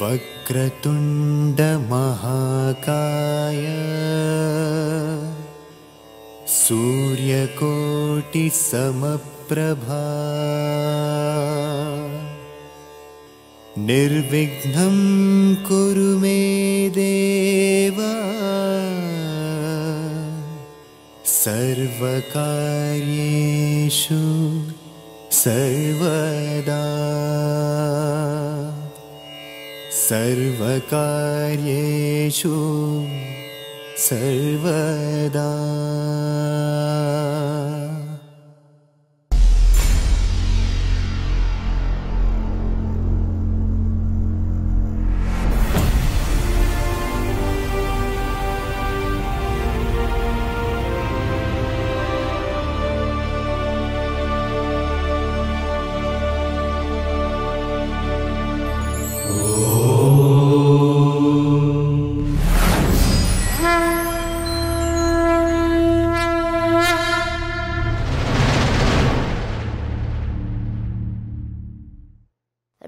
వక్రతుండ మహాకాయ సూర్యకోటి సమప్రభా నిర్విఘ్నం కురు మే దేవా సర్వకార్యేషు సర్వదా సర్వకార్యేషు సర్వదా.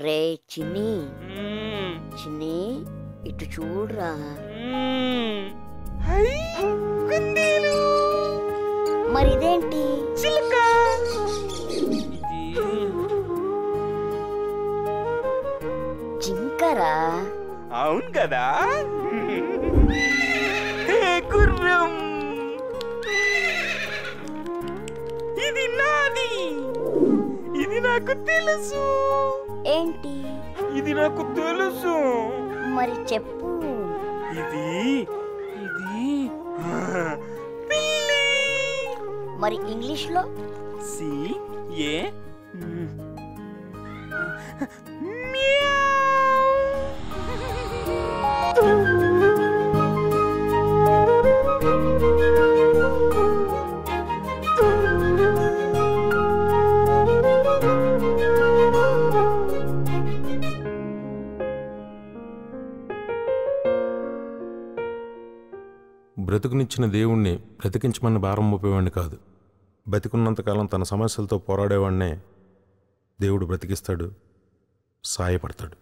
రే చిన్ని చిన్ని ఇటు చూడరా. మరి ఇదేంటి? జింకరా? అవును కదా. గుర్రం ఇది నాది, ఇది నాకు తెలుసు. ఏంటి? ఇది నాకు తెలుసు. మరి చెప్పు. ఇది ఇది పిల్లి. మరి ఇంగ్లీష్ లో? సి ఏ బ్రతుకునిచ్చిన దేవుణ్ణి బ్రతికించమని భారం మోపేవాడిని కాదు. బతికున్నంతకాలం తన సమస్యలతో పోరాడేవాడినే దేవుడు బ్రతికిస్తాడు, సాయపడతాడు.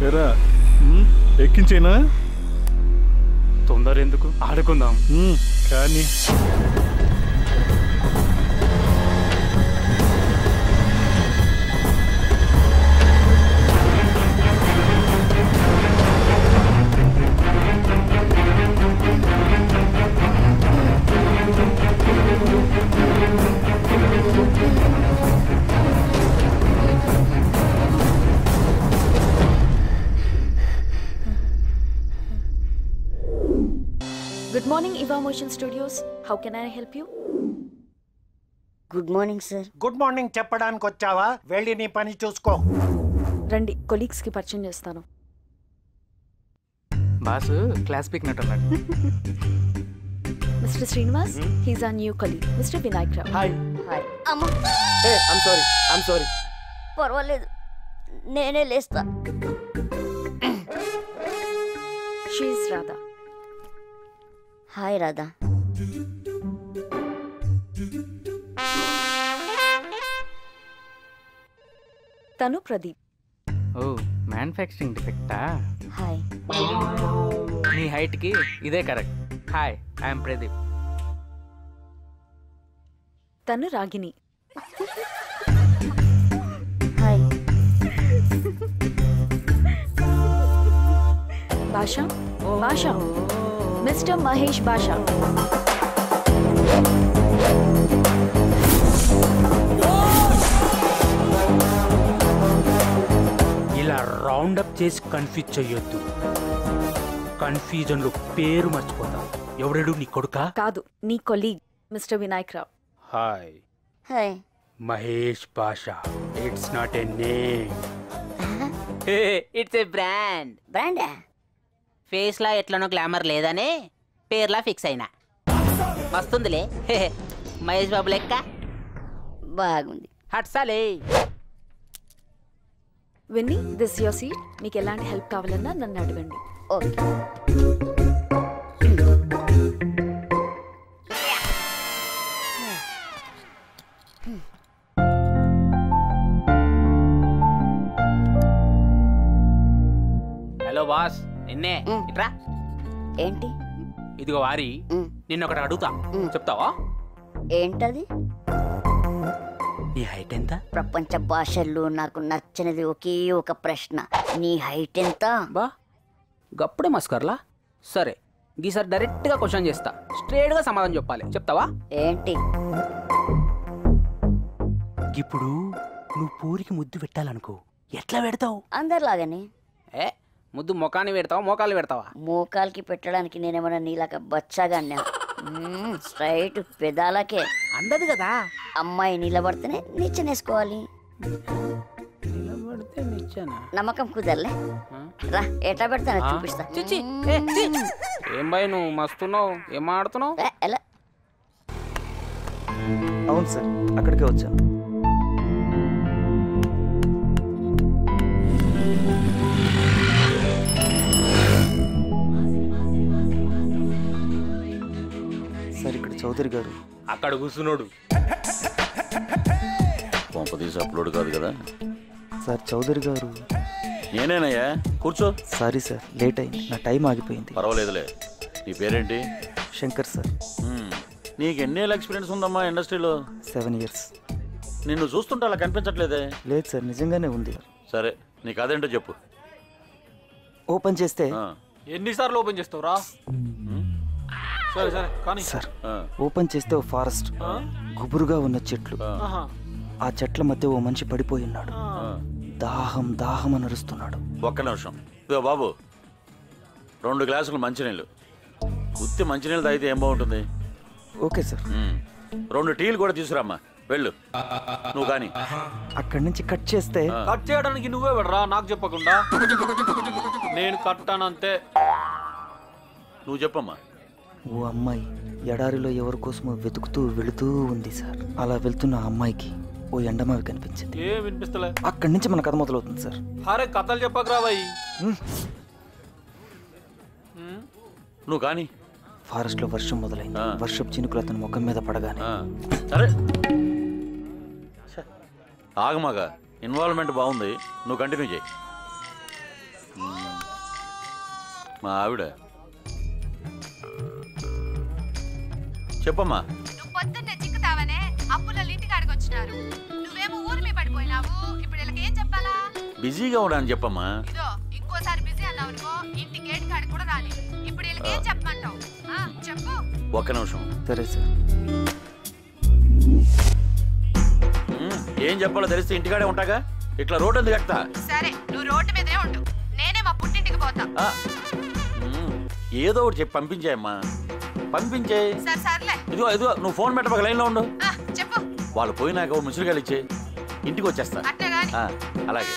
ఎరా ఎక్కించేనా? తొందర ఎందుకు, ఆడుకుందాం. కానీ Good morning, Eva Motion Studios. How can I help you? Good morning sir. Good morning చెప్పడానికి వచ్చావా? వెళ్ళి నీ పని చూసుకో. రండి, కొలీగ్స్ కి పరిచయం చేస్తాను. బాస్ క్లాస్ పిక్ నట్టున్నాడు. Mr. Srinivas, he's our new colleague. Mr. Vinayak Rao. Hi. Hi. అమ్మ. I'm sorry. పర్వాలేదు, నేనే లేస్తా. She's Radha. హాయ్ రాధా. తను ప్రదీప్. ఓ మ్యానుఫ్యాక్చరింగ్ డిఫెక్టా? హాయ్. నీ హైట్ కి ఇదే కరెక్ట్. Hi, I'm Pradeep. తను రాగిని. హాయ్. భాషా. భాషా. మిస్టర్ మహేష్ భాషా. ఇలా రౌండప్ చేసి కన్ఫ్యూజ్ చెయ్యొద్దు. కన్ఫ్యూజన్లో పేరు మర్చిపోతా. ఎవడడు నీ కొడుకా? కాదు, నీ colleague mister Vinayak Rao. Hi. Hi. Mahesh Bhasha. It's not a name, it's a brand. బ్రాండా? ఫేస్ లా ఎట్లనో గ్లామర్ లేదనే పేర్లా ఫిక్స్ అయినా. వస్తుందిలే మహేష్ బాబు లెక్క. బాగుంది. హట్సాలే. Winnie, this your seat. మీకు ఎలాంటి హెల్ప్ కావాలన్నా నన్ను అడగండి. ఓకే. బాస్ నిన్నే ఇట్రా. ఏంటి? ఇదిగో వారి నిన్నొకటి అడుగుతా, చెప్తావా? ఏంటది? నీ హైట్ ఎంత? ప్రపంచ భాషల్లో నాకు నచ్చనిది ఒకే ఒక ప్రశ్న, నీ హైట్ ఎంత? బా గప్పుడే మస్కర్లా. సరే గీసారి డైరెక్ట్గా క్వశ్చన్ చేస్తా, స్ట్రేట్గా సమాధానం చెప్పాలి. చెప్తావా? ఏంటి? ఇప్పుడు నువ్వు పూరికి ముద్దు పెట్టాలనుకో, ఎట్లా పెడతావు? అందరిలాగానే. ఏ ముద్దు మొఖాన్ని పెడతావా మోకాలు పెడతావా? మోకాలకి పెట్టడానికి నేనేమన్నా నీలాగా బచ్చాగా స్ట్రైట్ పెదాలకే. అందదు కదా. అమ్మాయి నిలబడితేనే నిచ్చెనేసుకోవాలి. నిలబడితే నిచ్చెనా? నమ్మకం కుదరలే, రా ఎట్లా పెడతానో చూపిస్తా. ఏం బాయ్ నువ్వు మస్తున్నావు, ఏం ఆడుతున్నావు? ఎలా? అవును సార్, అక్కడికే వచ్చాను. సార్ ఇక్కడ చౌదరి గారు. అక్కడ కూర్చున్నాడు. పంప తీసి అప్లోడ్ కాదు కదా. సార్ చౌదరి గారు. నేనేనయ్యా, కూర్చో. సారీ సార్, లేట్ అయింది, నా టైం ఆగిపోయింది. పర్వాలేదులే. నీ పేరేంటి? శంకర్ సార్. నీకు ఎన్నేళ్ళ ఎక్స్పీరియన్స్ ఉందమ్మా ఇండస్ట్రీలో? 7 years. నిన్ను చూస్తుంటే అలా కనిపించట్లేదే. లేదు సార్, నిజంగానే ఉంది. సరే నీకు అదేంటో చెప్పు. ఓపెన్ చేస్తే ఎన్నిసార్లు ఓపెన్ చేస్తావురా? సరే సరే కానీ సార్ ఓపెన్ చేస్తే ఓ ఫారెస్ట్, గుబురుగా ఉన్న చెట్లు, ఆ చెట్ల మధ్య ఓ మనిషి పడిపోయి ఉన్నాడు. దాహం దాహం అని అరుస్తున్నాడు. ఒక్క నిమిషం. ఇదిగో బాబు, 2 గ్లాసులు మంచినీళ్ళు. ఉత్తి మంచినీళ్ళు తాగితే ఏం బాగుంటుంది? Okay sir. 2 టీలు కూడా తీసుకురామ్మా, వెళ్ళు. నువ్వు కానీ అక్కడి నుంచి కట్ చేస్తే. కట్ చేయడానికి నువ్వే పెడరా, నాకు చెప్పకుండా. నేను కట్టానంతే. నువ్వు చెప్పమ్మా. ఓ అమ్మాయి ఎడారిలో ఎవరి కోసమో వెతుకుతూ వెళుతూ ఉంది సార్. అలా వెళ్తున్న ఆ అమ్మాయికి ఓ ఎండమావి కనిపించింది. ఏం వినిపిస్తలే. అక్కడి నుంచి మన కథ మొదలవుతుంది సార్. అరే కథలు చెప్పకరా బాయ్. నువ్వు కానీ. ఫారెస్ట్ లో వర్షం మొదలైంది. వర్షపు చినుకులు అతని ముఖం మీద పడగానే. సరే ఆగమాగా, ఇన్వాల్వ్మెంట్ బాగుంది, నువ్వు కంటిన్యూ చేయి. మా ఆవిడ చెప్పమ్మా. నువ్వు పొద్దున్నే చిక్కుతావనే అప్పుల ఇంటికి అడిగొచ్చినారు. నువ్వేమో ఊరి మీద పడిపోయినావు. ఇప్పుడు వీళ్ళకి ఏం చెప్పాలా? బిజీగా ఉండని చెప్పమ్మా. ఇదో ఇంకోసారి బిజీ అన్నావు అనుకో, ఇంటి గేట్ కాడికి కూడా రాని. ఇప్పుడు వీళ్ళకి ఏం చెప్పమంటావు? చెప్పు. ఒక్క నిమిషం. సరే సార్. ఏం చెప్పాలో తెలిస్తే ఇంటికాడే ఉంటాగా, ఇట్లా రోడ్డు ఎందుకు ఎక్కుతా? సరే నువ్వు రోడ్డు మీదే ఉండు, నేనే మా పుట్టింటికి పోతా. ఏదో ఒకటి చెప్పి పంపించాయమ్మా, పంపించే. సర్లే. ఇదిగో ఇదిగో నువ్వు ఫోన్ పెట్టబోక లైన్లో ఉండు. చెప్పు. వాళ్ళు పోయినాక ముసురుగాలు ఇచ్చే ఇంటికి వచ్చేస్తా. అలాగే.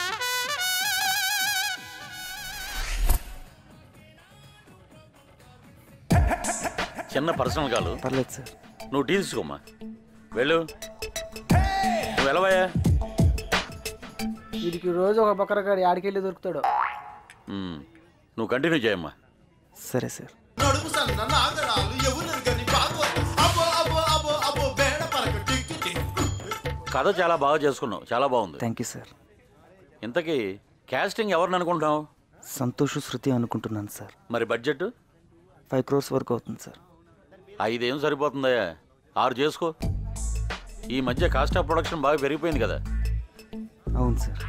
చిన్న పర్సనల్ కాలు. పర్లేదు సార్. నువ్వు టీ తీసుకోమ్మా, వెళ్ళు. నువ్వు వెళ్ళవయ్యా. వీడికి రోజు ఒక బకరగాడి ఆడికెళ్ళి దొరుకుతాడు. నువ్వు కంటిన్యూ చేయమ్మా. సరే సార్. కథ చాలా బాగా చేసుకున్నావు, చాలా బాగుంది. Thank you sir. ఇంతకీ క్యాస్టింగ్ ఎవరిని అనుకుంటున్నావు? సంతోష్ శృతి అనుకుంటున్నాను సార్. మరి బడ్జెట్? 5 crores వరకు అవుతుంది సార్. 5 ఏం సరిపోతుందయ్యా, 6 చేసుకో. ఈ మధ్య కాస్ట్ ఆఫ్ ప్రొడక్షన్ బాగా పెరిగిపోయింది కదా. అవును సార్.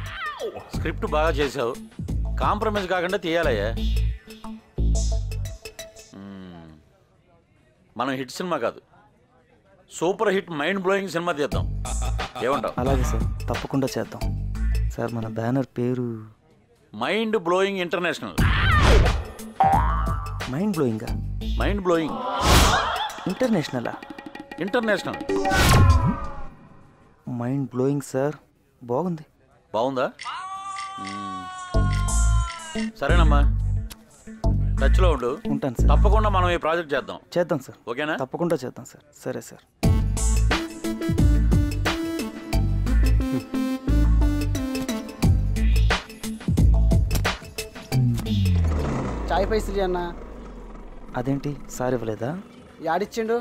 స్క్రిప్ట్ బాగా చేసావు, కాంప్రమైజ్ కాకుండా తీయాలయ్యా. మనం హిట్ సినిమా కాదు, super hit mind blowing cinema తీద్దాం. ఏమంటావు? అలాగే సార్, తప్పకుండా చేద్దాం సార్. మన బ్యానర్ పేరు మైండ్ బ్లోయింగ్ ఇంటర్నేషనల్. మైండ్ బ్లోయింగా? మైండ్ బ్లోయింగ్ ఇంటర్నేషనలా? ఇంటర్నేషనల్. మైండ్ బ్లోయింగ్ సార్, బాగుంది. బాగుందా? సరేనమ్మా, టచ్లో ఉండు. ఉంటాను సార్. తప్పకుండా మనం ఈ ప్రాజెక్ట్ చేద్దాం సార్. ఓకేనా? తప్పకుండా చేద్దాం సార్. సరే సార్. చాయ్ పైసలు అన్న. అదేంటి సార్ ఇవ్వలేదా? యాడిచ్చిండు?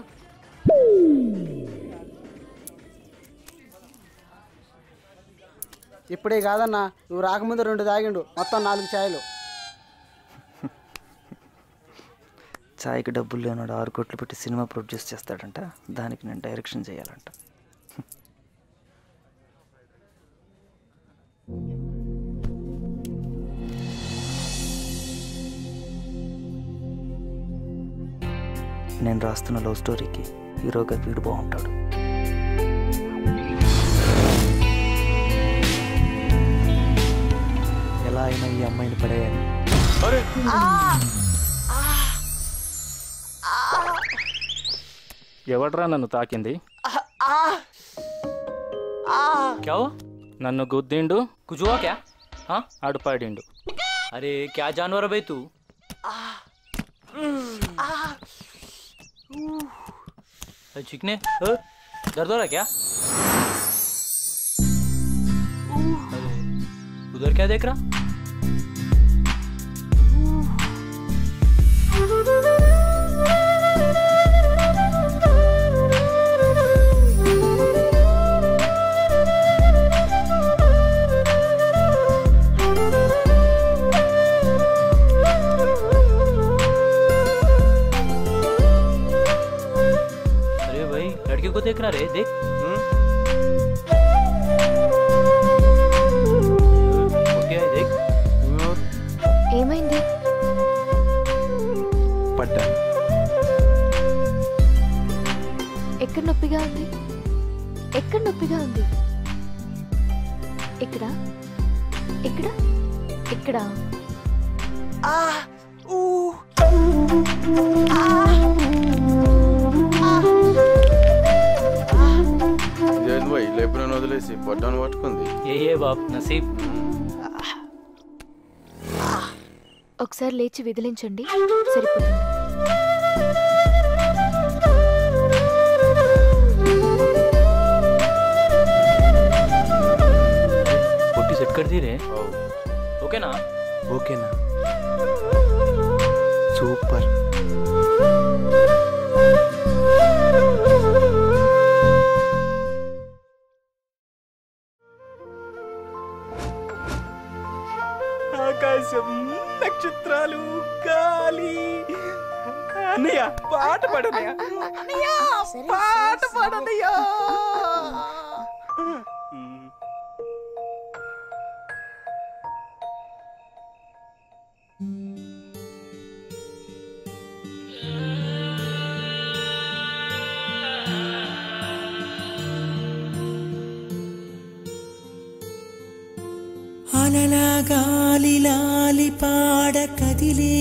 ఇప్పుడే కాదన్నా, నువ్వు రాకముందు 2 తాగిండు, మొత్తం 4 ఛాయలు. ఛాయ్కి డబ్బులు లేనాడు 6 కోట్లు పెట్టి సినిమా ప్రొడ్యూస్ చేస్తాడంట. దానికి నేను డైరెక్షన్ చేయాలంట. నేను రాస్తున్న లవ్ స్టోరీకి హీరోగా వీడు బాగుంటాడు. ఎలా అయినా ఈ అమ్మాయిని పడేయాలి. ఎవడ్రా నన్ను తాకింది? क्या हो? నన్ను గుద్దిండు. कुछ हुआ क्या? हाँ అడుపాడిండు. अरे क्या जानवर है भाई तू? अरे चिकने दर्द हो रहा है क्या? अरे उधर क्या देख रहा? को देख रहा रे देख ओके देख ఏమైంది? పడ్డా. ఎక్కడ నొప్పిగా ఉంది? ఎక్కడ నొప్పిగా ఉంది? ఇక్కడ ఇక్కడ ఇక్కడ లేపునని వదిలేసి పొట్టాను పట్టుకుంది. ఏ బాబ్ నసీబ్. ఒకసారి లేచి విదిలించండి, సరిపోతుంది. పొట్టి సెట్ कर दी रे. ఓకేనా? ఓకేనా? సూపర్. ఆకాశం, నక్షత్రాలు, గాలి. అన్నయ్య పాట పాడనయ్య. అన్నయ్య పాట పాడనయ్య. అలలా గాలి లాలి పాడ కదిలే,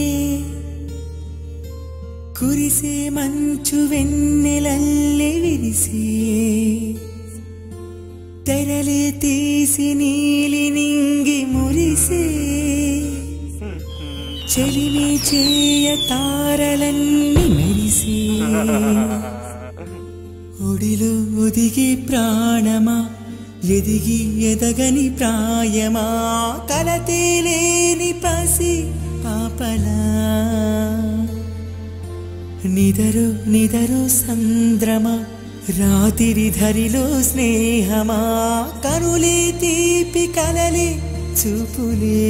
కురిసే మంచు వెన్నెలల్లే విరిసే, తెరలే తీసి నీలి నింగి మురిసే, చెలిమి చేయ తారలన్నీ మెరిసే, ఒడిలో ఒదిగే ప్రాణమా, ఎదిగి ఎదగని ప్రాయమా, కలతేలేని పసి పాపలా, నిదరు నిదరు సంద్రమా, రాతిరి ధరిలో స్నేహమా, కనులే తీపి కలలే చూపులే,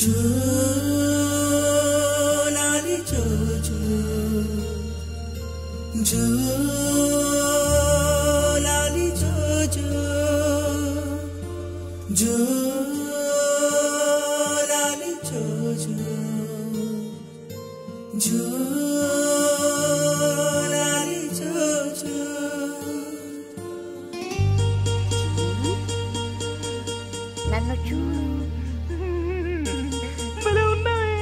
జోలాలి జోజో జో जो लाली जो जो लाली जो నన్ను చూడు. భలే ఉన్నావే.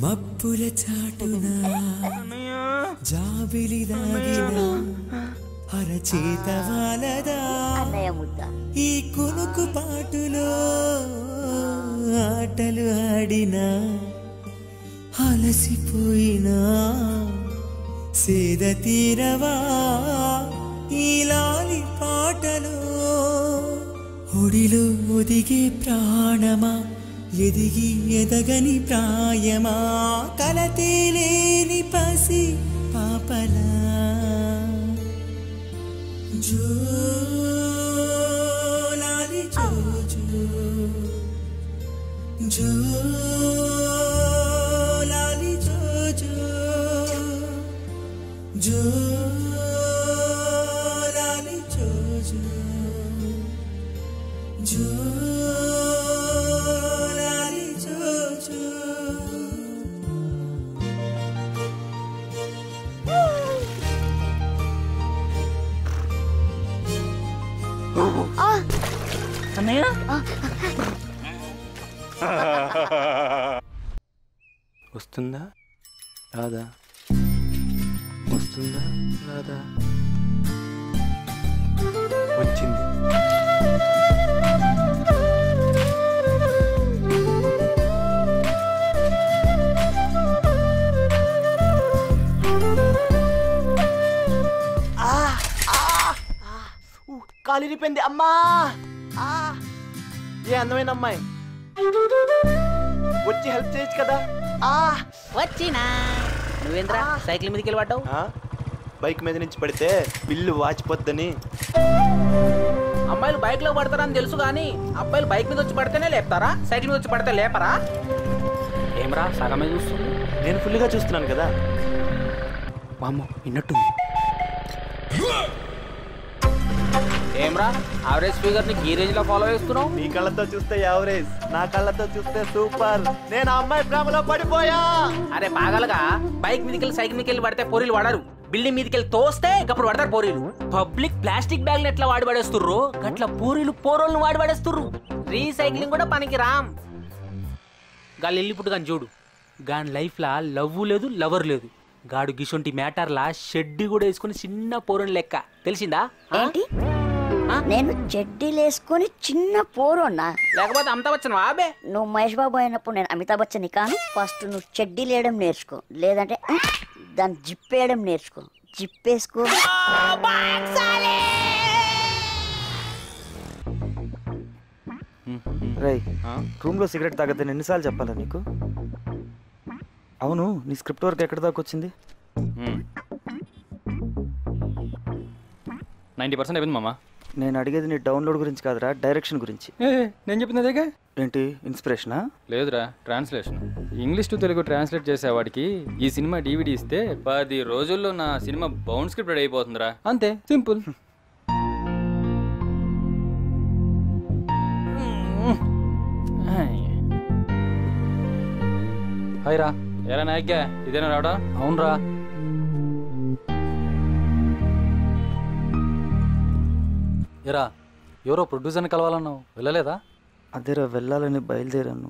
మబ్బుల చాటున జాబిలి దాగిన అరచేత వాలదా, ఈ కునుకు పాటులో ఆటలు ఆడినా, అలసిపోయినా సేద తీరవా, ఈ లాలి పాటలో ఒడిలో ఒదిగే ప్రాణమా, ఎదిగి ఎదగని ప్రాయమా కలతేలేని పసి పాపలా జో లాలి జో జో లాలి జో జో లాలి జో జో లాలి జో అన్నయ్య వస్తుందా రాదా వస్తుందా రాదా వచ్చింది కాలిరిపోయింది అమ్మా. ఏ అందమైన అమ్మాయి వచ్చి హెల్ప్ చేయొచ్చు కదా. వచ్చినా నువ్వేంద్రా సైకిల్ మీదకి వెళ్ళి పడ్డావు? బైక్ మీద నుంచి పడితే బిల్లు వాచిపోద్దని. అమ్మాయిలు బైక్ లో పడతారని తెలుసు కానీ అబ్బాయిలు బైక్ మీద వచ్చి పడితేనే లేపుతారా, సైకిల్ మీద వచ్చి పడితే లేపరా? ఏమరా సగమే చూస్తుంది? నేను ఫుల్గా చూస్తున్నాను కదా. వామ్మో విన్నట్టుంది. ఏమ్రా యావరేజ్ ఫిగర్ ని ఈ రేంజ్ లో ఫాలో చేస్తున్నావు? నీ కళ్ళతో చూస్తే యావరేజ్, నా కళ్ళతో చూస్తే సూపర్. నేను ఆ అమ్మాయి ప్రేమలో పడిపోయా. అరే పాగలగా, బైక్ మీదకెళ్ళి సైకిల్ మీదకెళ్ళి పడితే పోరీలు వాడరు, బిల్డింగ్ మీదకెళ్ళి తోస్తే అప్పుడు పడతారు పోరీలు. పబ్లిక్ ప్లాస్టిక్ బ్యాగ్లు ఎట్లా వాడి పడేస్తుర్రు అట్లా పోరీలు పోరోళ్ళని వాడి పడేస్తుర్రు. రీసైక్లింగ్ కూడా పనికి రామ్. గాలి వెళ్ళిపుట్టు కానీ చూడు, గాని లైఫ్ లా లవ్ లేదు లవర్ లేదు. గాడు గిసొంటి మ్యాటర్లా షెడ్డి కూడా వేసుకుని చిన్న పోరని లెక్క, తెలిసిందా? ఏంటి నేను చెడ్డీలు వేసుకొని చిన్న పోరున్నా? లేకపోతే అమితాబ్ బచ్చన్ వాబే. నువ్వు మహేష్ బాబు అయినప్పుడు నేను అమితాబ్ బచ్చన్ కాను. ఫస్ట్ నువ్వు చెడ్డీలు వేయడం నేర్చుకో, లేదంటే దాన్ని జిప్పేయడం నేర్చుకో. జిప్పేసుకో. రై రూమ్లో సిగరెట్ తాగద్దని ఎన్నిసార్లు చెప్పాలా నీకు? అవును, నీ స్క్రిప్ట్ వర్క్ ఎక్కడి దాకా వచ్చింది? 90% అయిపోయింది మామ. నేను అడిగేది నీ డౌన్లోడ్ గురించి కాదురా, డైరెక్షన్ గురించి. నేను చెప్పింది అదేగా. ఏంటి ఇన్స్పిరేషనా? లేదురా, translation. English to Telugu translate చేసేవాడికి ఈ సినిమా DVD ఇస్తే 10 రోజుల్లో నా సినిమా బౌండ్ స్క్రిప్ట్ రెడీ అయిపోతుందిరా. అంతే, సింపుల్. హాయ్ రా. ఎలా నాయక్గా ఇదేనా రావడా? అవునరా. ఎరా ఎవరో ప్రొడ్యూసర్ని కలవాలన్నావు, వెళ్ళలేదా? అదేరా వెళ్ళాలని బయలుదేరాను.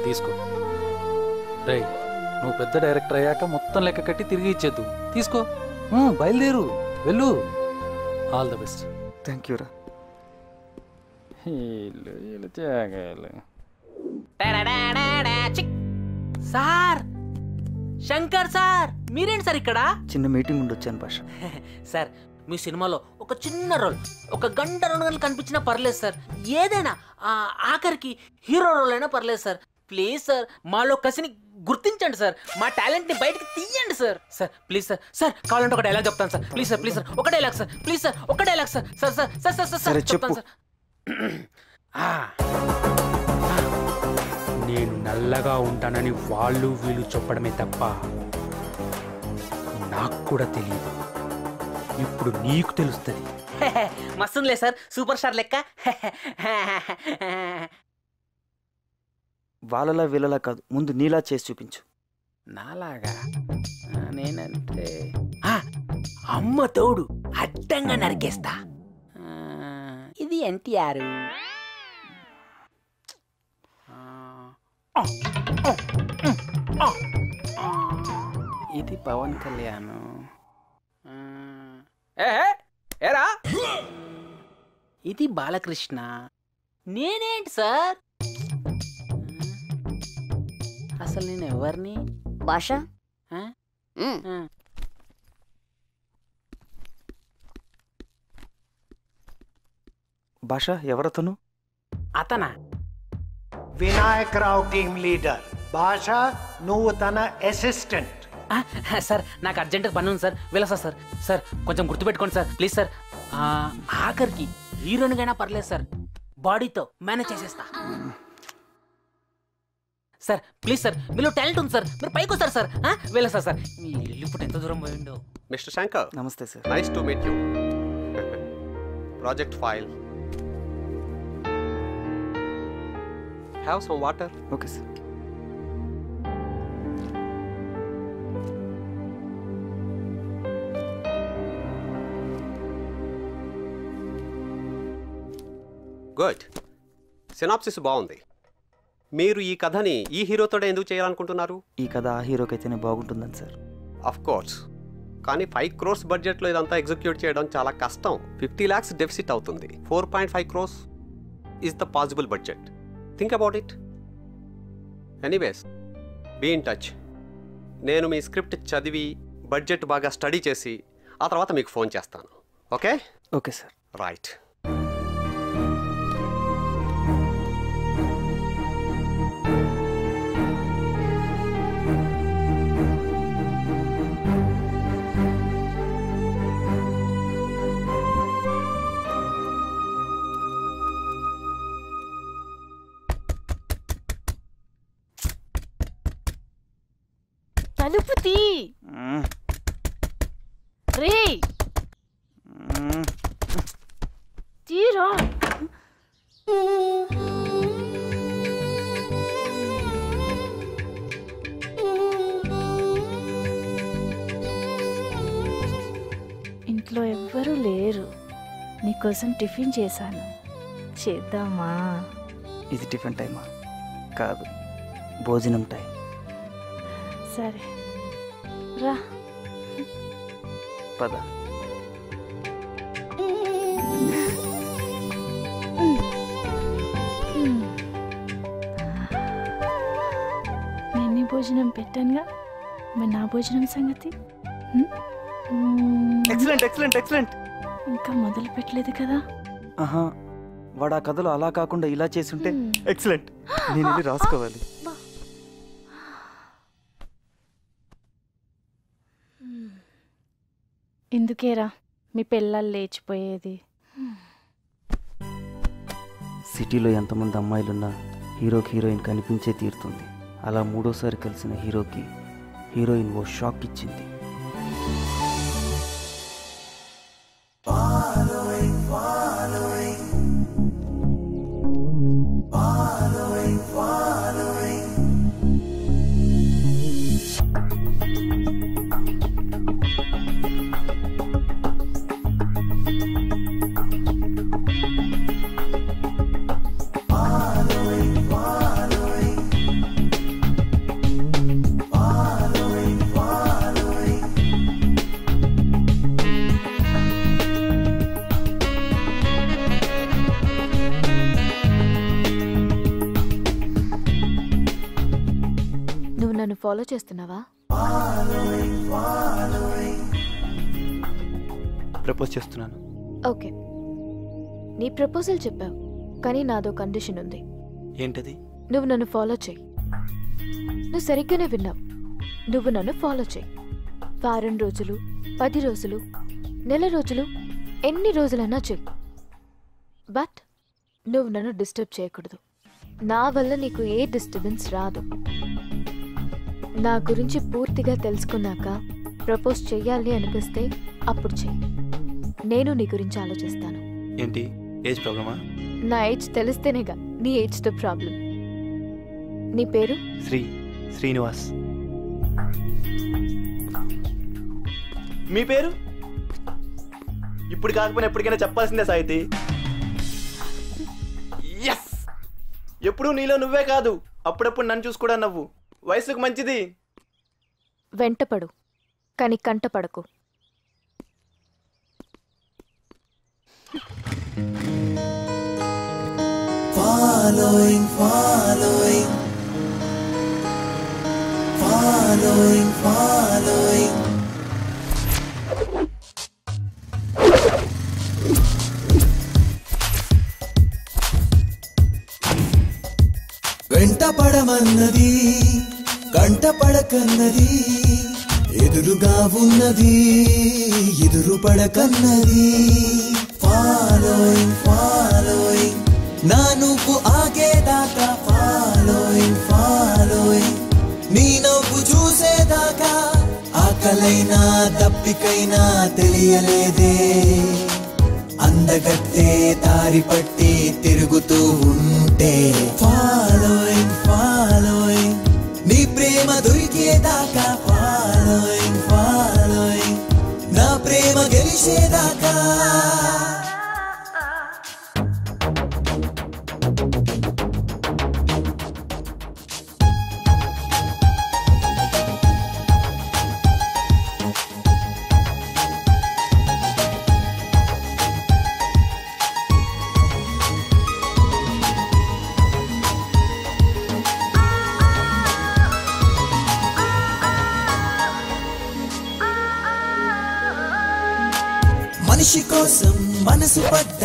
తీసుకో రే, నువ్వు పెద్ద డైరెక్టర్ అయ్యాక మొత్తం లెక్క కట్టి తిరిగి ఇచ్చేద్దు. తీసుకో, బయలుదేరు, వెళ్ళు. All the best. Thank you రా. సార్, శంకర్ సార్, మీరేంటి సార్ ఇక్కడ? చిన్న మీటింగ్ ఉండి వచ్చాను భాష. సార్ మీ సినిమాలో ఒక చిన్న రోల్, ఒక గంట 2 గంటలు కనిపించినా పర్లేదు సార్. ఏదైనా ఆఖరికి హీరో రోల్ అయినా పర్లేదు సార్. ప్లీజ్ సార్, మాలో కసిని గుర్తించండి సార్, మా టాలెంట్ ని బయటకి తీయండి sir. Sir please sir. Sir కావాలంటే ఒక డైలాగ్ చెప్తాను sir. Please sir, please sir, ఒక డైలాగ్ సార్. ప్లీజ్ సార్, ఒక dialogue sir. Sir sir sir sir sir చెప్తాను సార్. నేను నల్లగా ఉంటానని వాళ్ళు వీళ్ళు చెప్పడమే తప్ప నాకు కూడా తెలియదు. ఇప్పుడు నీకు తెలుస్తుంది. మస్తుందిలే సార్, సూపర్ స్టార్ లెక్క. వాళ్ళలా వీళ్ళలా కాదు, ముందు నీలా చేసి చూపించు. నాలాగా? నేనంటే అమ్మ తోడు అడ్డంగా నరికేస్తా. ఇది ఎన్టీఆర్, ఇది పవన్ కళ్యాణ్. ఏరా ఇది బాలకృష్ణ. నేనేంటి సార్ అసలు నేను ఎవరిని? భాష భాష ఎవరతను? అతనా? వినాయక్ రావు టీమ్ లీడర్. భాష నువ్వు తన అసిస్టెంట్. సార్ నాకు అర్జెంట్ పని ఉంది సార్, వెళ్ళొస్తా సార్. సార్ కొంచెం గుర్తుపెట్టుకోండి సార్ ప్లీజ్ సార్. ఆఖరికి హీరోయిన్గైనా పర్లేదు సార్, బాడీతో మేనేజ్ చేసేస్తా సార్. ప్లీజ్ సార్, మీలో టాలెంట్ ఉంది సార్, మీరు పైకి వస్తారు సార్. వెళ్ళొస్తా సార్. ఇప్పుడు ఎంత దూరం పోయిండో. మిస్టర్ శంకర్, నమస్తే sir. Nice to meet you. Project file. Have some water. Okay sir. Good. Synopsis బాగుంది. మీరు ఈ కథని ఈ హీరోతో ఎందుకు చేయాలనుకుంటున్నారు? ఈ కథ ఆ హీరోకైతేనే బాగుంటుందని సార్. ఆఫ్ కోర్స్, కానీ 5 crores బడ్జెట్లో ఇదంతా ఎగ్జిక్యూట్ చేయడం చాలా కష్టం. 50 lakhs డెఫిసిట్ అవుతుంది. 4.5 crores is the possible budget. Think about it. Anyways, be in touch. నేను మీ స్క్రిప్ట్ చదివి బడ్జెట్ బాగా స్టడీ చేసి ఆ తర్వాత మీకు ఫోన్ చేస్తాను. ఓకే? Okay sir. రైట్. తలుపు తీ. రే తీరా. ఇంట్లో ఎవ్వరూ లేరు. నీకోసం టిఫిన్ చేశాను, చేద్దామా? ఇది టిఫిన్ టైమా? కాదు, భోజనం టైం. సరే రా. పద. నేను భోజనం పెట్టానుగా, మరి నా భోజనం సంగతి? Excellent excellent excellent. ఇంకా మొదలు పెట్టలేదు కదా? ఆహా, వాడు ఆ కథలో అలా కాకుండా ఇలా చేసుంటే ఎక్సలెంట్. నేను ఇది రాసుకోవాలి. ఎందుకేరా మీ పిల్లలు లేచిపోయేది? సిటీలో ఎంతమంది అమ్మాయిలున్నా హీరోకి హీరోయిన్ కనిపించే తీరుతుంది. అలా మూడోసారి కలిసిన హీరోకి హీరోయిన్ ఓ షాక్ ఇచ్చింది. నన్ను ఫాలో చేస్తున్నావా? ప్రపోజ్ చేస్తున్నాను. ఓకే, నీ ప్రపోజల్ చెప్పావు, కానీ నాదో కండిషన్ ఉంది. ఏంటది? నువ్వు నన్ను ఫాలో చేయి. నువ్వు సరిగ్గానే విన్నావు. నువ్వు నన్ను ఫాలో చేయి. వారం రోజులు, 10 రోజులు, నెల రోజులు, ఎన్ని రోజులైనా చెయ్యి. బట్ నువ్వు నన్ను డిస్టర్బ్ చేయకూడదు. నా వల్ల నీకు ఏ డిస్టర్బెన్స్ రాదు. నా గురించి పూర్తిగా తెలుసుకున్నాక ప్రపోజ్ చెయ్యాలి అనిపిస్తే అప్పుడు చెయ్యి. నేను నీ గురించి ఆలోచిస్తాను. ఏంటి, ఏజ్ ప్రాబ్లమా? నా ఏజ్ తెలిస్తేనేగా నీ ఏజ్తో ప్రాబ్లం. నీ పేరు? శ్రీనివాస్. మీ పేరు? ఇప్పుడు కాకపోయినా ఎప్పటికైనా చెప్పాల్సిందే సాయితి. ఎస్, ఎప్పుడు నీలో నువ్వే కాదు, అప్పుడప్పుడు నన్ను చూసి కూడా నవ్వు. వయసుకు మంచిది. వెంటపడు, కానీ కంటపడకు. Following, following, following, following. పడమన్నది కంట పడకన్నది ఎదురుగా ఉన్నది ఎదురు పడకన్నది ఫాలోయింగ్ ఫాలోయింగ్ నా నువ్వు ఆగేదాకా ఫాలోయింగ్ ఫాలోయింగ్ నీ నవ్వు చూసేదాకా ఆకలైనా దప్పికైనా తెలియలేదే అందగట్టే దారి పట్టి తిరుగుతూ ఉంటే ఫాలోయింగ్ ఫాలోయింగ్ నీ ప్రేమ దొరికేదాకా ఫాలోయింగ్ ఫాలోయింగ్ నా ప్రేమ గెలిచేదాకా మనిషి కోసం మనసు పడ్డ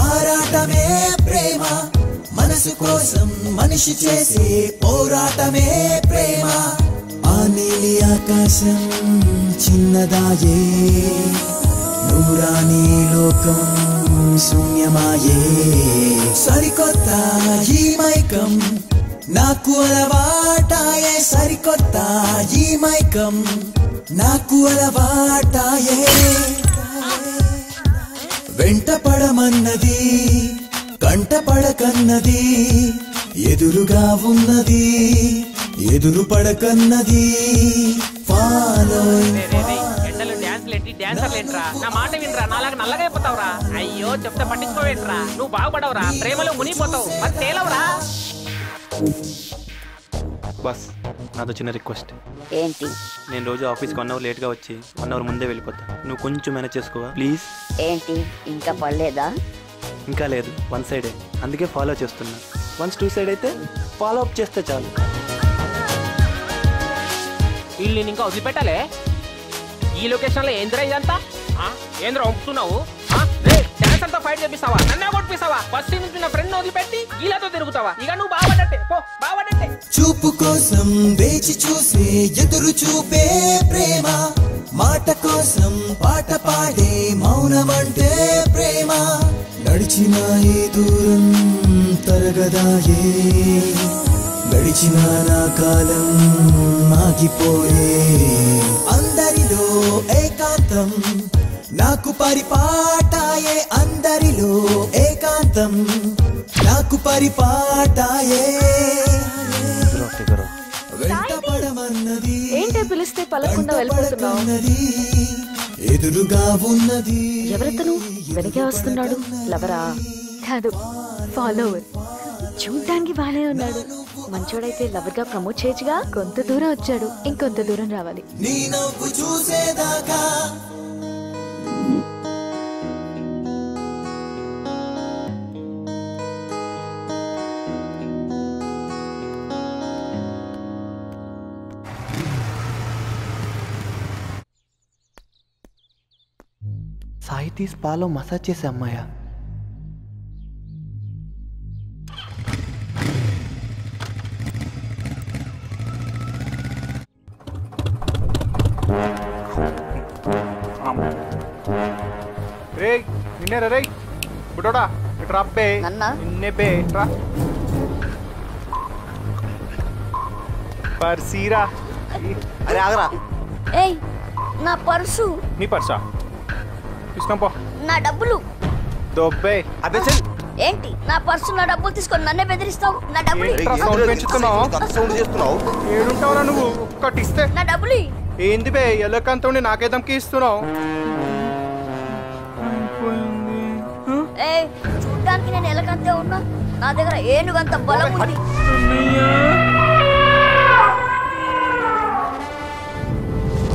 ఆరాటమే ప్రేమ మనసు కోసం మనిషి చేసే పోరాటమే ప్రేమ ఆ నీలి ఆకాశం చిన్నదాయే నూరాని లోకం శూన్యమాయే సరికొత్త ఈ మైకం నాకు అలవాటాయే సరికొత్త ఈ మైకం నాకు అలవాటాయే వెంట పడమన్నది కంట పడకన్నది ఎదురుగా ఉన్నది ఎదురు పడకన్నది ఫాలోయింగ్ ఎండలు డాన్స్లు ఎట్టి డాన్సర్లు ఏంట్రా నా మాట వినరా నాలాగా నల్లగా అయిపోతావురా అయ్యో చెప్తే పట్టించుకోవేంట్రా నువ్వు బాగుపడవురా ప్రేమలో మునిగిపోతావు మరి తేలవరా బస్ నాతో చిన్న రిక్వెస్ట్ ఏంటి? నేను రోజు ఆఫీస్కి 1 అవర్ లేట్గా వచ్చి 1 అవర్ ముందే వెళ్ళిపోతా నువ్వు కొంచెం మేనేజ్ చేసుకోవా ప్లీజ్. ఏంటి ఇంకా పడలేదా? ఇంకా లేదు, 1 సైడే, అందుకే ఫాలో చేస్తున్నా. వన్స్ 2 సైడ్ అయితే ఫాలో అప్ చేస్తే చాలు. వీళ్ళు నేను ఇంకా వదిలిపెట్టాలే ఈ లొకేషన్లో ఏంద్రా ఇదంతా ఏంద్రా ఒప్పుతున్నావు డాన్స్ అంతా ఫైట్ చేపిస్తావా నన్నే కొట్టిస్తావా ఫస్ట్ నుంచి నా ఫ్రెండ్ వదిలిపెట్టి వీళ్ళతో తిరుగుతావా ఇక నువ్వు బాగుపడ్డట్టే పో బాగుపడ్డట్టే. చూపు కోసం వేచి చూసే ఎదురు చూపే ప్రేమ మాట కోసం పాట పాడే మౌనమంటే ప్రేమ నడిచిన ఈ దూరం తరగదాయే గడిచిన నా కాలం ఆగిపోయే అందరిలో ఏకాంతం నాకు పరిపాటాయే అందరిలో ఏకాంతం నాకు పరిపాటాయే వెంటపడమన్నది ఏంటే పిలిస్తే పలకుండా వెళ్ళిపోతున్నావు? ఎదురుగా ఉన్నది ఎవరతను వెనకే వస్తున్నాడు? లవరా? కాదు, ఫాలోవర్. చూడ్డానికి బానే ఉన్నాడు, మంచోడైతే లవర్ గా ప్రమోట్ చేయొచ్చుగా. కొంత దూరం వచ్చాడు, ఇంకొంత దూరం రావాలి. నీ నవ్వు చూసేదాకా సాయి స్పాలో మసాజ్ చేసే అమ్మాయా? రే నిన్నేరా రే బుడోడా ఇట్రా అబ్బే నిన్నే బే ఇట్రా పర్సీరా అరే ఆగరా. ఏయ్ నా పర్సు. నీ పర్సా తీసుకోపో. నా డబ్బులు దొబ్బే. అబ్బే చల్. ఏంటి నా పర్సు నా డబ్బులు తీసుకొని నన్నే బెదిరిస్తావు? నా డబ్బులు సౌండ్ పెంచుతున్నావు. సౌండ్ చేస్తున్నావు. ఏడుంటావురా నువ్వు? ఒక్కటిస్తే నా డబ్బులు ఏంది బే ఎల్లకంత ఉండి నాకే దమ్కి ఇస్తున్నావు? ఏయ్ చూడ్డానికి నేను ఎలకంతే ఉన్నా, నా దగ్గర ఏనుగంత బలం ఉంది.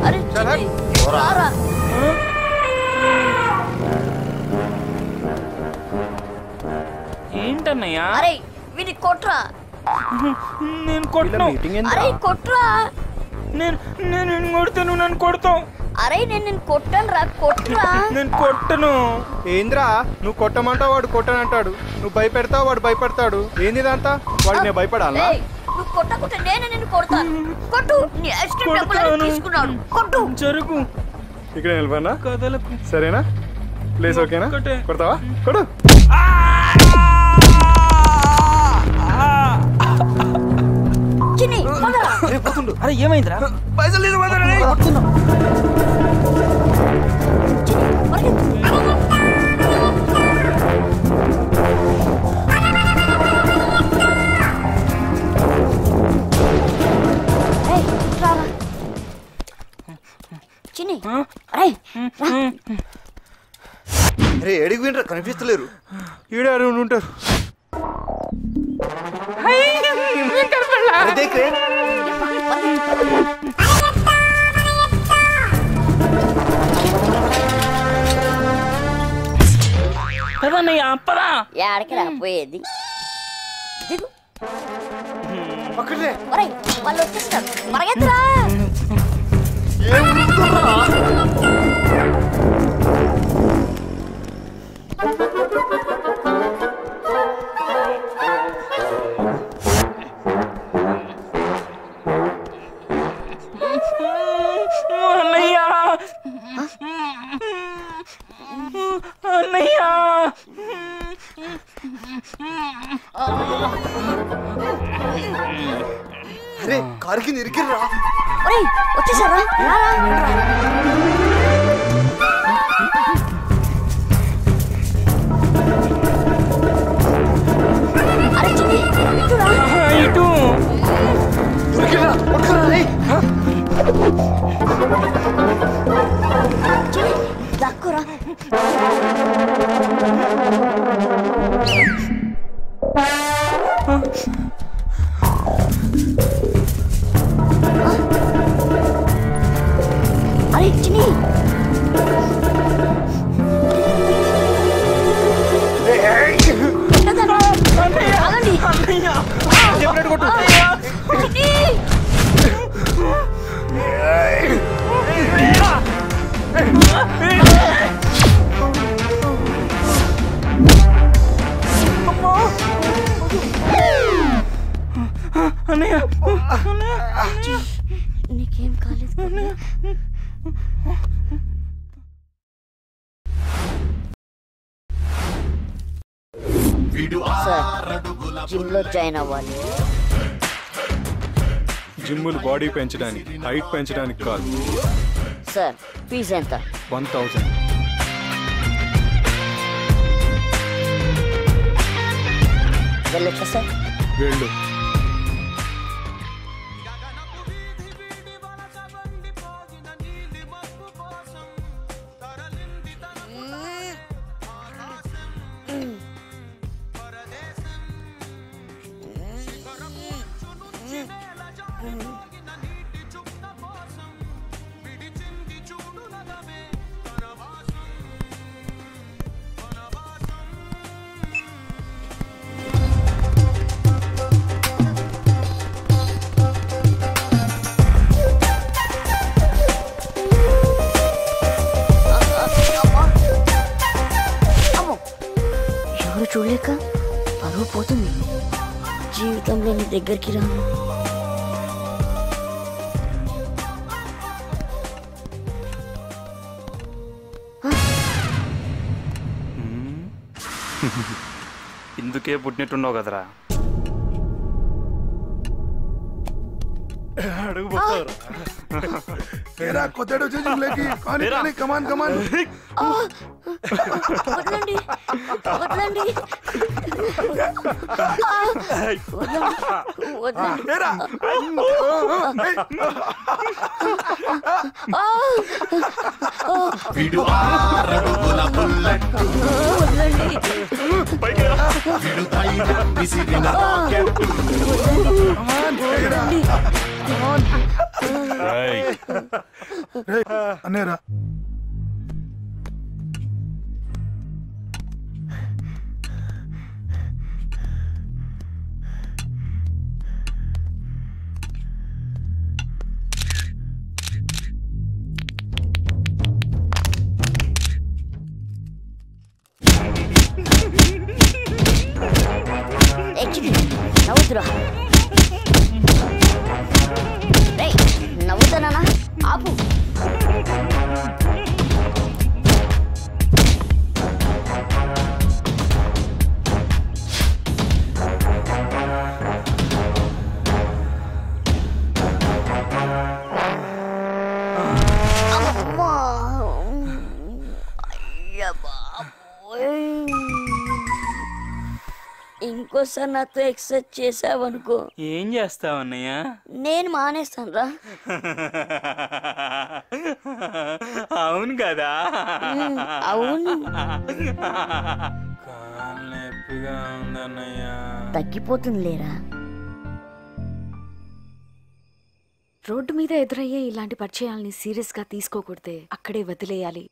అరే రారా. ఏంటన్నయ్యా? అరే వీడి కొట్రా. నేను కొట్టను. అరే కొట్రా. నేను కొడతాను, నన్ను కొడతావు. అరే నేను కొట్టను రా, కొట్రా. నేను కొట్టను. ఏంద్రా నువ్వు కొట్టమంటావు వాడు కొట్టనంటాడు, నువ్వు భయపెడతావు వాడు భయపడతాడు. ఏంది ఇదంతా? వాడు నేను భయపడాలా? కొట్టకుంటే నేనే నిన్ను కొడతాను. కొట్టు. నీ ఐస్ క్రీమ్ డబ్బులు తీసుకున్నాడు. కొట్టు. జరుగు. ఇక్కడ నిలబడినా సరేనా? ప్లేస్ ఓకేనా? కొడతావా? కొడు. చిన్ని పదరా. అరే ఏమైందిరా? పైసలు లేదు చిన్ని. అరే అరే ఎడికి వింటారు కనిపిస్తలేరు. ఈడారు ఉంటారు. పదన్నయ్య యాడికి రాపోయేది. దిగు. వాళ్ళు వచ్చేస్తారు. మరగెత్తరా. అరే కారుకి నిరికిర్రా. వచ్చేసారా? ఇటు దక్కురా. అరే చిన్ని నీకేం కాలేదు. జిమ్ లో జాయిన్ అవ్వాలి. జిమ్ములు బాడీ పెంచడానికి, హైట్ పెంచడానికి కాదు. సార్ ఫీజు ఎంత? 1000. వెళ్ళొచ్చా సార్? వెళ్ళు. ఎవరు చూడలేక పరువు పోతుంది. జీవితంలో నీ దగ్గరికి రాను. ఇందుకే పుట్టినట్టున్నావు కదరా. అడుగు వదలండి వదలండి వీడు ఆరడుగుల బుల్లెట్ వీడు ధైర్యం విసిరిన రాకెట్ అన్నయ్యరా నవ్వుతురా ఇంకోసారి నాతో ఎక్సర్సైజ్ చేసావనుకో ఏం చేస్తావు అన్నయ్య? నేను మానేస్తాను రా. అవును కదా? అవును. నొప్పిగా ఉందన్నయ్య. తగ్గిపోతుంది లేరా. రోడ్డు మీద ఎదురయ్యే ఇలాంటి పరిచయాల్ని సీరియస్గా తీసుకోకూడదే, అక్కడే వదిలేయాలి.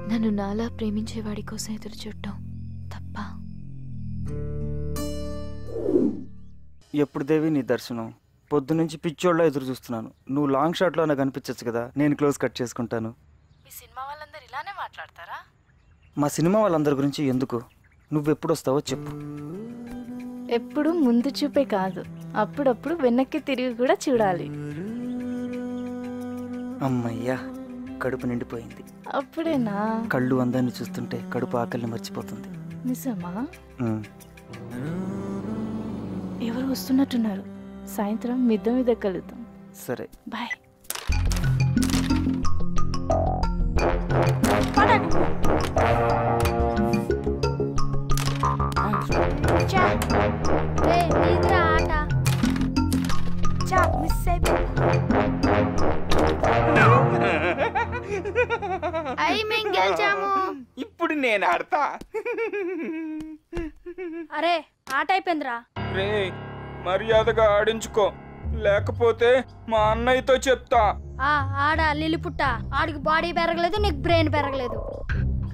నన్ను నాలా ప్రేమించేవాడి కోసం ఎదురు చూడటం తప్ప. ఎప్పుడు దేవి నీ దర్శనం? పొద్దునుంచి పిచ్చోళ్ళ ఎదురు చూస్తున్నాను. నువ్వు లాంగ్ షాట్లో నాకు కనిపించచ్చు కదా, నేను క్లోజ్ కట్ చేసుకుంటాను. మీ సినిమా వాళ్ళందరూ ఇలానే మాట్లాడతారా? మా సినిమా వాళ్ళందరి గురించి ఎందుకు? నువ్వెప్పుడు వస్తావో చెప్పు. ఎప్పుడు ముందు చూపే కాదు, అప్పుడప్పుడు వెనక్కి తిరిగి కూడా చూడాలి. అమ్మయ్యా, కడుపు నిండిపోయింది. అప్పుడేనా? కళ్ళు అందాన్ని చూస్తుంటే కడుపు ఆకలిని మర్చిపోతుంది. నిజమా? ఎవరు వస్తున్నట్టున్నారు. సాయంత్రం మిద్ద మీద కలుద్దాం. సరే బాయ్. ఇప్పుడు నేను ఆడతా. అరే ఆట అయిపోయిందిరా. రే మర్యాదగా ఆడించుకో, లేకపోతే మా అన్నయ్యతో చెప్తా. ఆడ లిలిపుట్ట, ఆడికి బాడీ పెరగలేదు, నీకు బ్రెయిన్ పెరగలేదు.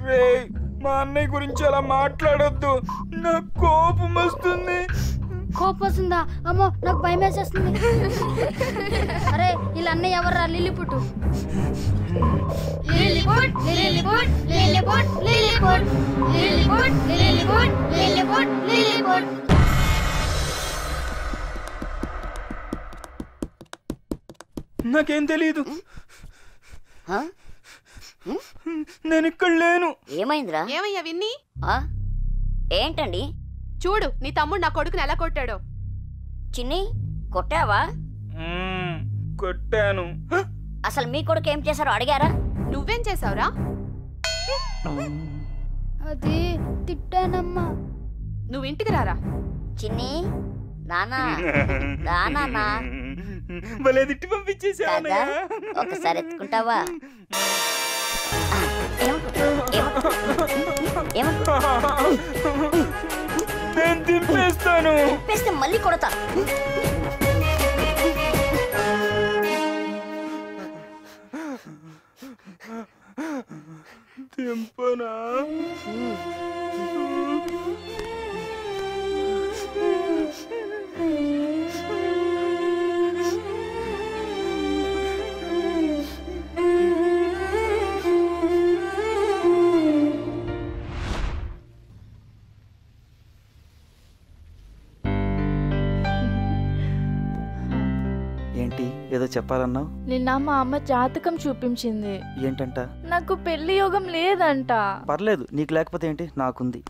రే మా అన్నయ్య గురించి అలా మాట్లాడొద్దు, నాకు కోపం వస్తుంది. కోపం వస్తుందా? అమ్మో నాకు భయం వేసేస్తుంది. అరే వీళ్ళ అన్నయ్య ఎవర్రా? Lilliput. Lilliput lilliput lilliput lilliput lilliput lilliput lilliput lilliput. నాకేం తెలీదు, నేను ఇక్కడ లేను. ఏమైందిరా? ఏమయ్యా విన్ని? ఏంటండి? చూడు నీ తమ్ముడు నా కొడుకుని ఎలా కొట్టాడో. చిన్ని కొట్టావా? కొట్టాను. అసలు మీ కొడుకు ఏం చేశారో అడిగారా? నువ్వేం చేసావురా? అది తిట్టానమ్మా. నువ్వు ఇంటికి రారా. చిన్ని నానా నానా భలే తిట్టి పంపించేసావు. ఒకసారి ఎత్తుకుంటావా? నేను తిప్పేస్తాను. తిప్పేస్తే మళ్ళీ కొడతా. తింపనా? ఏంటి ఏదో చెప్పాలన్నావు? నిన్న మా అమ్మ జాతకం చూపించింది. ఏంటంట? నాకు పెళ్లి యోగం లేదంట. పర్లేదు, నీకు లేకపోతే ఏంటి, నాకుంది.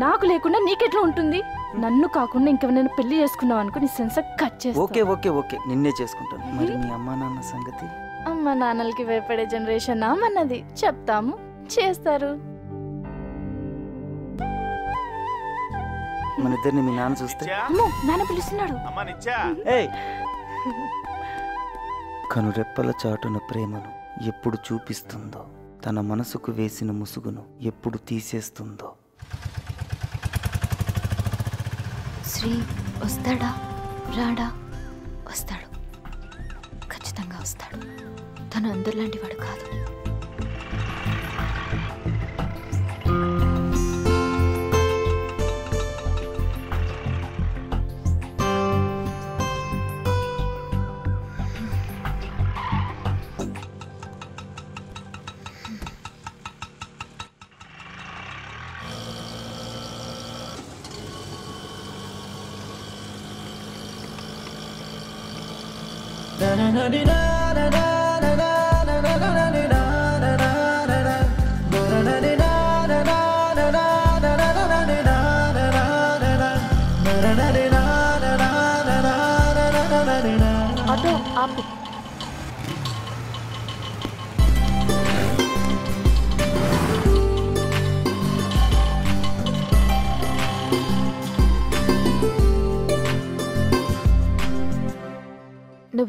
నాకు లేకుండా నీకెట్లా ఉంటుంది? నన్ను కాకుండా ఇంకెవరైనా పెళ్లి చేసుకున్నావు అనుకో, నీ సెన్సర్ కట్ చేస్తా. ఓకే ఓకే ఓకే, నిన్నే చేసుకుంటాను. మరి మీ అమ్మా నాన్న సంగతి? అమ్మ నాన్నలకి భయపడే జనరేషన్ మనది. చెప్తాము, చేస్తారు. మన ఇద్దరిని మీ నాన్న చూస్తే నాన్న పిలుస్తున్నాడు. కనురెప్పల చాటున ప్రేమను ఎప్పుడు చూపిస్తుందో, తన మనసుకు వేసిన ముసుగును ఎప్పుడు తీసేస్తుందో. శ్రీ వస్తాడా రాడా? వస్తాడు, ఖచ్చితంగా వస్తాడు. తను అందరిలాంటి వాడు కాదు. ఆటో ఆపు.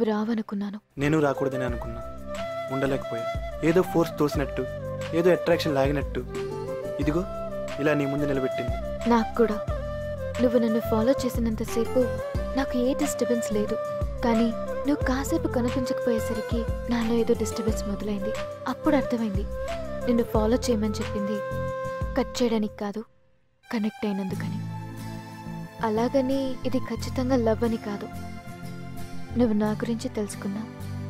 నువ్వు రావనుకున్నాను. నేను రాకూడదని అనుకున్నా, ఉండలేకపోయా. ఏదో ఫోర్స్ తోసినట్టు, ఏదో అట్రాక్షన్ లాగినట్టు ఇదిగో ఇలా నీ ముందు నిలబెట్టింది. నాకు కూడా నువ్వు నన్ను ఫాలో చేసినంతసేపు నాకు ఏ డిస్టర్బెన్స్ లేదు. కానీ నువ్వు కాసేపు కనిపించకపోయేసరికి నాలో ఏదో డిస్టర్బెన్స్ మొదలైంది. అప్పుడు అర్థమైంది నిన్ను ఫాలో చేయమని చెప్పింది కట్ చేయడానికి కాదు, కనెక్ట్ అయినందుకని. అలాగని ఇది ఖచ్చితంగా లవ్ అని కాదు. నువ్వు నా గురించి తెలుసుకున్నా,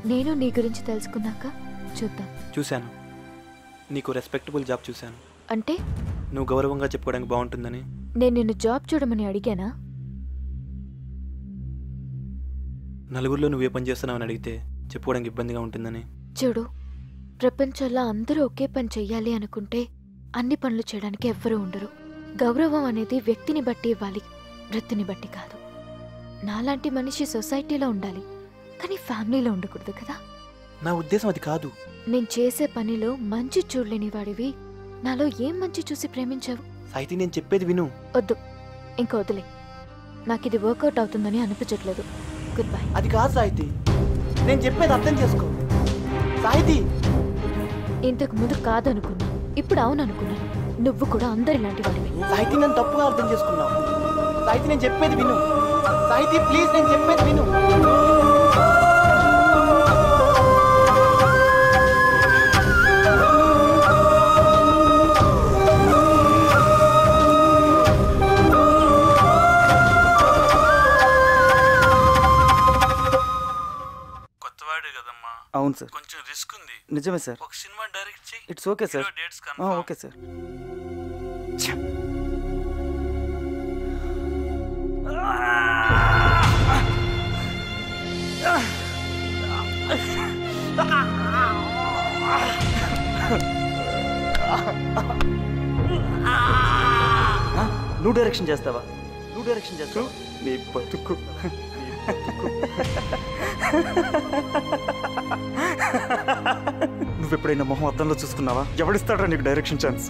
నేను నీ గురించి తెలుసుకున్నాక చూద్దాం. చూశాను, నీకు రెస్పెక్టబుల్ జాబ్ చూశాను. అంటే నువ్వు గౌరవంగా చెప్పుకోవడానికి బాగుంటుందని. నేను నిన్ను జాబ్ చూడమని అడిగానా? నలుగురిలో నువ్వే పని చేస్తున్నావని అడిగితే చెప్పుకోవడానికి ఇబ్బందిగా ఉంటుందని. చూడు, ప్రపంచంలో అందరూ ఒకే పని చెయ్యాలి అనుకుంటే అన్ని పనులు చేయడానికి ఎవ్వరూ ఉండరు. గౌరవం అనేది వ్యక్తిని బట్టి ఇవ్వాలి, వృత్తిని బట్టి కాదు. నాలాంటి మనిషి సొసైటీలో ఉండాలి, కానీ ఫ్యామిలీలో ఉండకూడదు కదా. నా ఉద్దేశం అది కాదు. నేను చేసే పనిలో మంచి చూడలేని వాడివి నాలో ఏం మంచి చూసి ప్రేమించావు? సాహితీ, నేను చెప్పేది విను. వద్దు, ఇంకా వదిలే. నాకు ఇది వర్కౌట్ అవుతుందని అనిపించట్లేదు. Good bye. అది కాదు సాహితీ, నేను చెప్పేది అర్థం చేసుకో. సాహితీ, ఇంతకు ముందు కాదనుకున్నా, ఇప్పుడు అవును అనుకున్నాను. నువ్వు కూడా అందరిలాంటి వాడివి. సాహితీ, నన్ను తప్పుగా అర్థం చేసుకున్నావు. సాహితీ, నేను చెప్పేది విను. సాహితీ ప్లీజ్, నేను చెప్పేది విను. అవును సార్, కొంచెం రిస్క్ ఉంది. నిజమే సార్. ఒక సినిమా డైరెక్ట్ చేయి. It's okay sir. Dates okay sir. నువ్వు డైరెక్షన్ చేస్తావా? నువ్వు డైరెక్షన్ చేస్తావా? నీ బతుకు. నువ్వెప్పుడైనా మొహం అద్దంలో చూసుకున్నావా? ఎవడిస్తాడ్రా నీకు డైరెక్షన్ ఛాన్స్?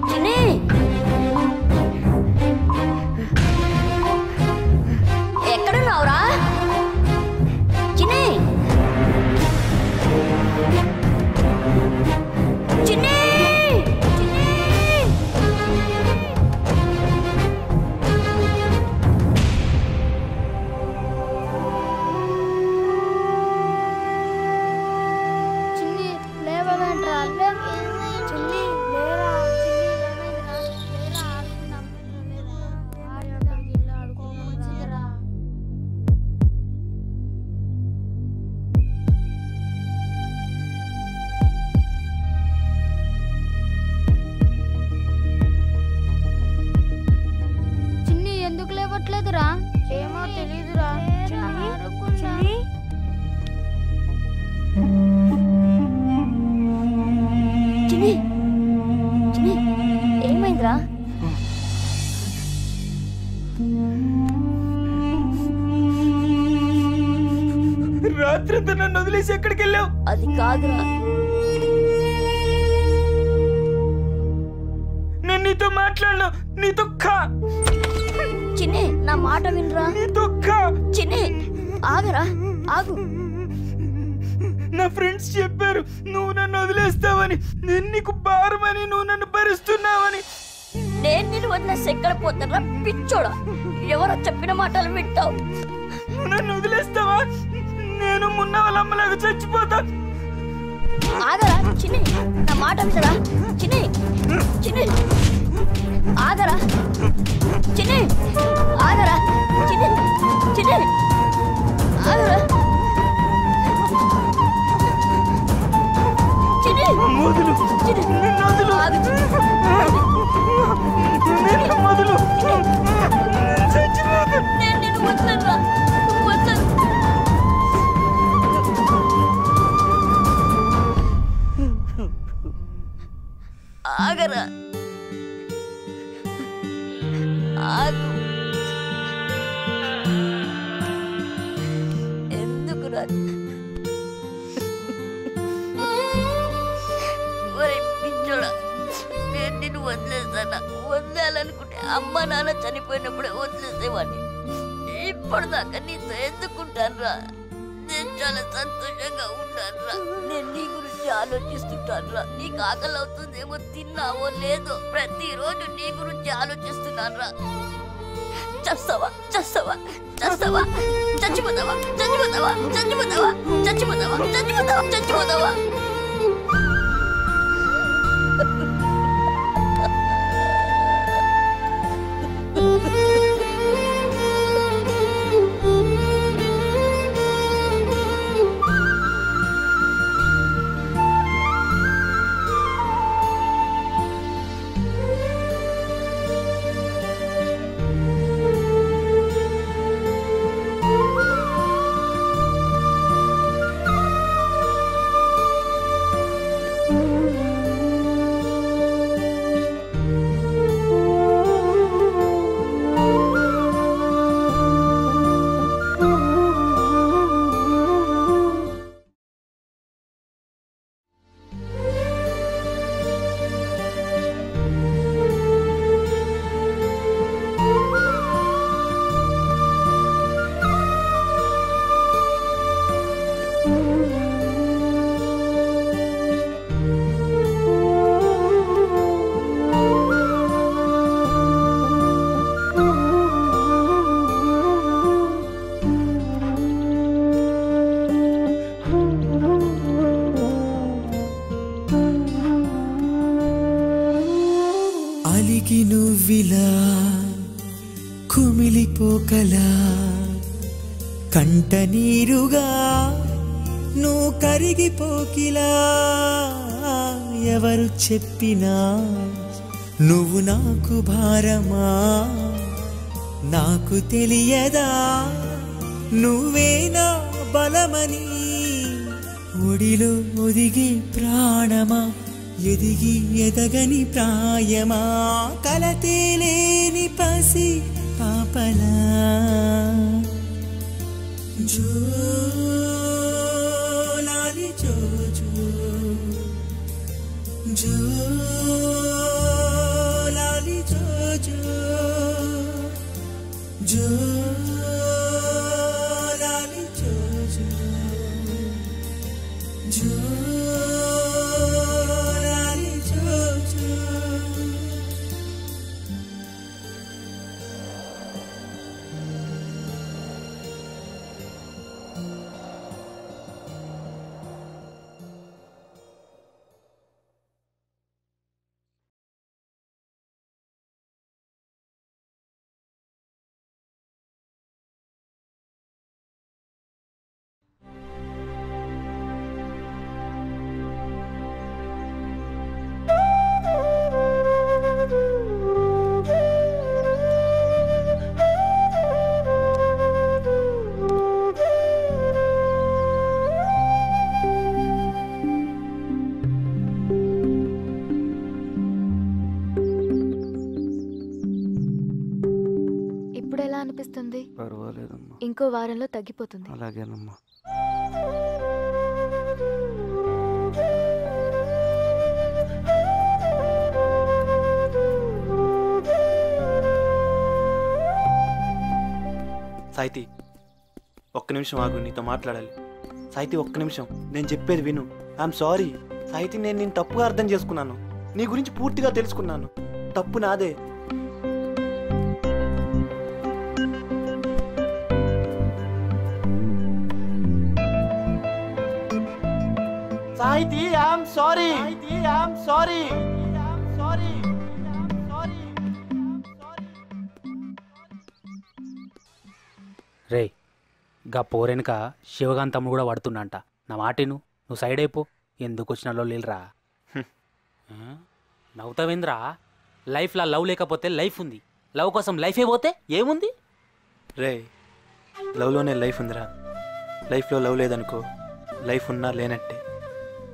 చిన్ని ఎక్కడున్నావురా? చిన్ని చిన్ని చిన్ని లేవదంట్రా. చిన్ని లేరా. చిన్ని ఎందుకు లేవట్లేదురా? ఏమో తెలీదురా. చిన్ని చిన్ని చిన్ని ఏమైందిరా? రాత్రంతా నన్ను వదిలేసి ఎక్కడికి వెళ్ళావు? అది కాదురా, నేను నీతో మాట్లాడను. నీతో చిన్ని నా మాట వినరా. చిన్ని ఆగరా, ఆగు. నా ఫ్రెండ్స్ చెప్పారు నువ్వు నన్ను వదిలేస్తావని, నేను నీకు భారమని, నువ్వు నన్ను భరిస్తున్నావని. నేను నిన్ను వదిలేసి ఎక్కడ పోతారా పిచ్చోడా? ఎవరో చెప్పిన మాటలు వింటావు. నన్ను వదిలేస్తావా? నేను మున్న వాళ్ళ అమ్మలాగా చచ్చిపోతా. ఆగరా చిన్ని, నా మాట వినరా. చిన్ని చిన్ని ఆగరా. చిన్ని ఆగరా. చిన్ని చిన్ని ఆగరా. చిన్ని మొదలు ఆగు. మొదలు నేను నిన్ను వదలరా, వదలను. ఆగు. ఎందుకు ఒరే పిచ్చోడా, నేను నిన్ను వదిలేస్తానా? వదిలేయాలనుకుంటే అమ్మ నాన్న చనిపోయినప్పుడే వదిలేసేవాడిని. ఇప్పటిదాకా నీతో ఎందుకుంటాను రా? నేను చాలా సంతోషంగా ఉంటాను రా. నేను నీ గురించి ఆలోచిస్తుంటాను రా. నీకు ఆకలి అవుతుందేమో, తిన్నావో లేదో ప్రతిరోజు నీ గురించి ఆలోచిస్తున్నాను రా. చస్తావా చస్తావా చస్తావా, చచ్చిపోతావా చచ్చిపోతావా చచ్చిపోతావా చచ్చిపోతావా చచ్చిపోతావా చచ్చిపోతావా. అలిగి నువ్విలా కుమిలిపోకలా కంట నీరుగా నువ్వు కరిగిపోకిలా ఎవరు చెప్పినా నువ్వు నాకు భారమా నాకు తెలియదా నువ్వే నా బలమని ఒడిలో ఒదిగి ప్రాణమా ఎదిగి ఎదగని ప్రాయమా కలతేలేని పసి పాపలా జో లాలి జో జో జో లాలి జో జో జో లాలి జో జో జో అనిపిస్తుంది? పర్వాలేదమ్మా, ఇంకో వారంలో తగ్గిపోతుంది. అలాగేనమ్మా. సాయితి ఒక్క నిమిషం ఆగు, నీతో మాట్లాడాలి. సాయితి ఒక్క నిమిషం, నేను చెప్పేది విను. ఐఎమ్ సారీ సాయితి, నేను నేను తప్పుగా అర్థం చేసుకున్నాను. నీ గురించి పూర్తిగా తెలుసుకున్నాను. తప్పు నాదే. సాయితి ఐఎమ్ సారీ. I'm sorry. రే గా పోరెనక శివగాన్ తమ్ముడు కూడా పడుతున్నంట. నా మాటిను, నువ్వు సైడ్ అయిపో. ఎందుకు వచ్చినాలో లేదురా. నవ్వుతావేంద్రా? లైఫ్లో లవ్ లేకపోతే లైఫ్ ఉంది, లవ్ కోసం లైఫే పోతే ఏముంది? రే లవ్లోనే లైఫ్ ఉందిరా. లైఫ్లో లవ్ లేదనుకో, లైఫ్ ఉన్నా లేనట్టే.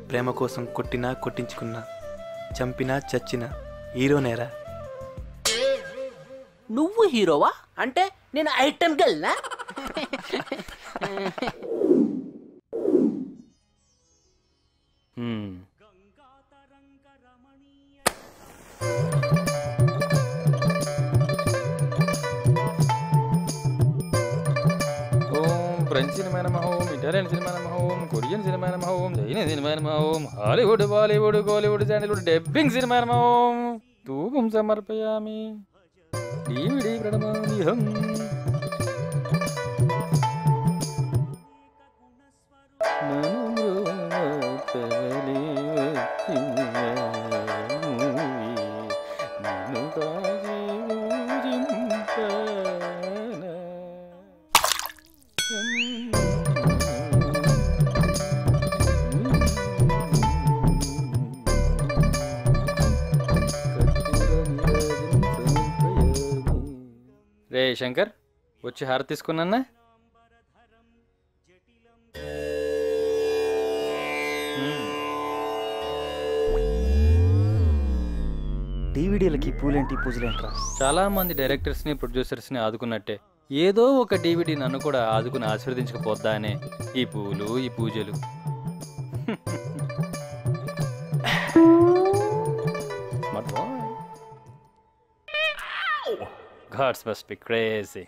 ప్రేమ కోసం కొట్టినా కొట్టించుకున్నా, చంపినా చచ్చినా హీరోనేరా. నువ్వు హీరోవా? అంటే నేను ఐటమ్ గర్ల్నా? ఫ్రెంచ్ సినిమా నమహోం, ఇటాలియన్ సినిమా నమహోం, కొరియన్ సినిమా నమహోం, చైనీస్ సినిమా నమహోం, Hollywood, Bollywood, Kollywood, Sandalwood, dubbing cinema నమహోం, ధూపం సమర్పయామి, DVD ప్రణమామ్యహం. రే శంకర్, వచ్చి హారతి తీసుకున్నా. డివిడీలకి పూలేంటి పూజలేంట్రా? చాలా మంది డైరెక్టర్స్ని ప్రొడ్యూసర్స్ని ఆదుకున్నట్టే ఏదో ఒక DVD నన్ను కూడా ఆదుకుని ఆశీర్వదించకపోద్దా అనే ఈ పూలు, ఈ పూజలు. Gods must be crazy.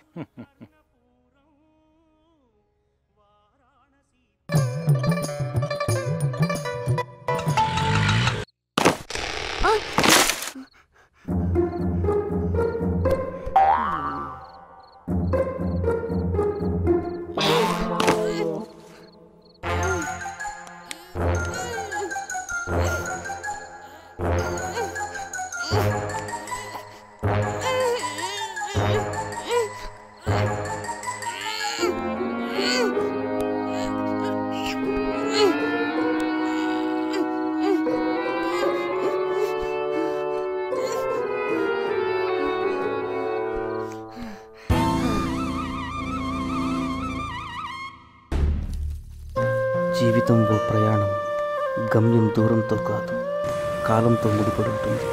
జీవితం ఓ ప్రయాణం, గమ్యం దూరంతో కాదు కాలంతో ముడిపడి ఉంటుంది.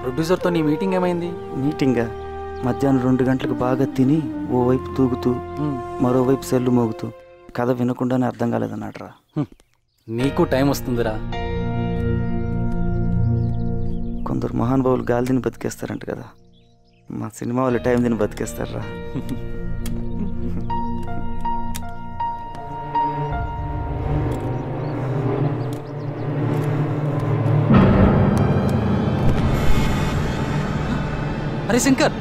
ప్రొడ్యూసర్తో నీ మీటింగ్ ఏమైంది? మీటింగా? మధ్యాహ్నం 2 గంటలకు బాగా తిని ఓవైపు తూగుతూ మరోవైపు సెల్లు మోగుతూ కథ వినకుండానే అర్థం కాలేదన్నాడ్రా. నీకు టైం వస్తుందిరా. కొందరు మహానుభావులు గాలి తిని బతికేస్తారంట కదా, మా సినిమా వాళ్ళు టైం తిని బతికేస్తారా. అరే శంకర్,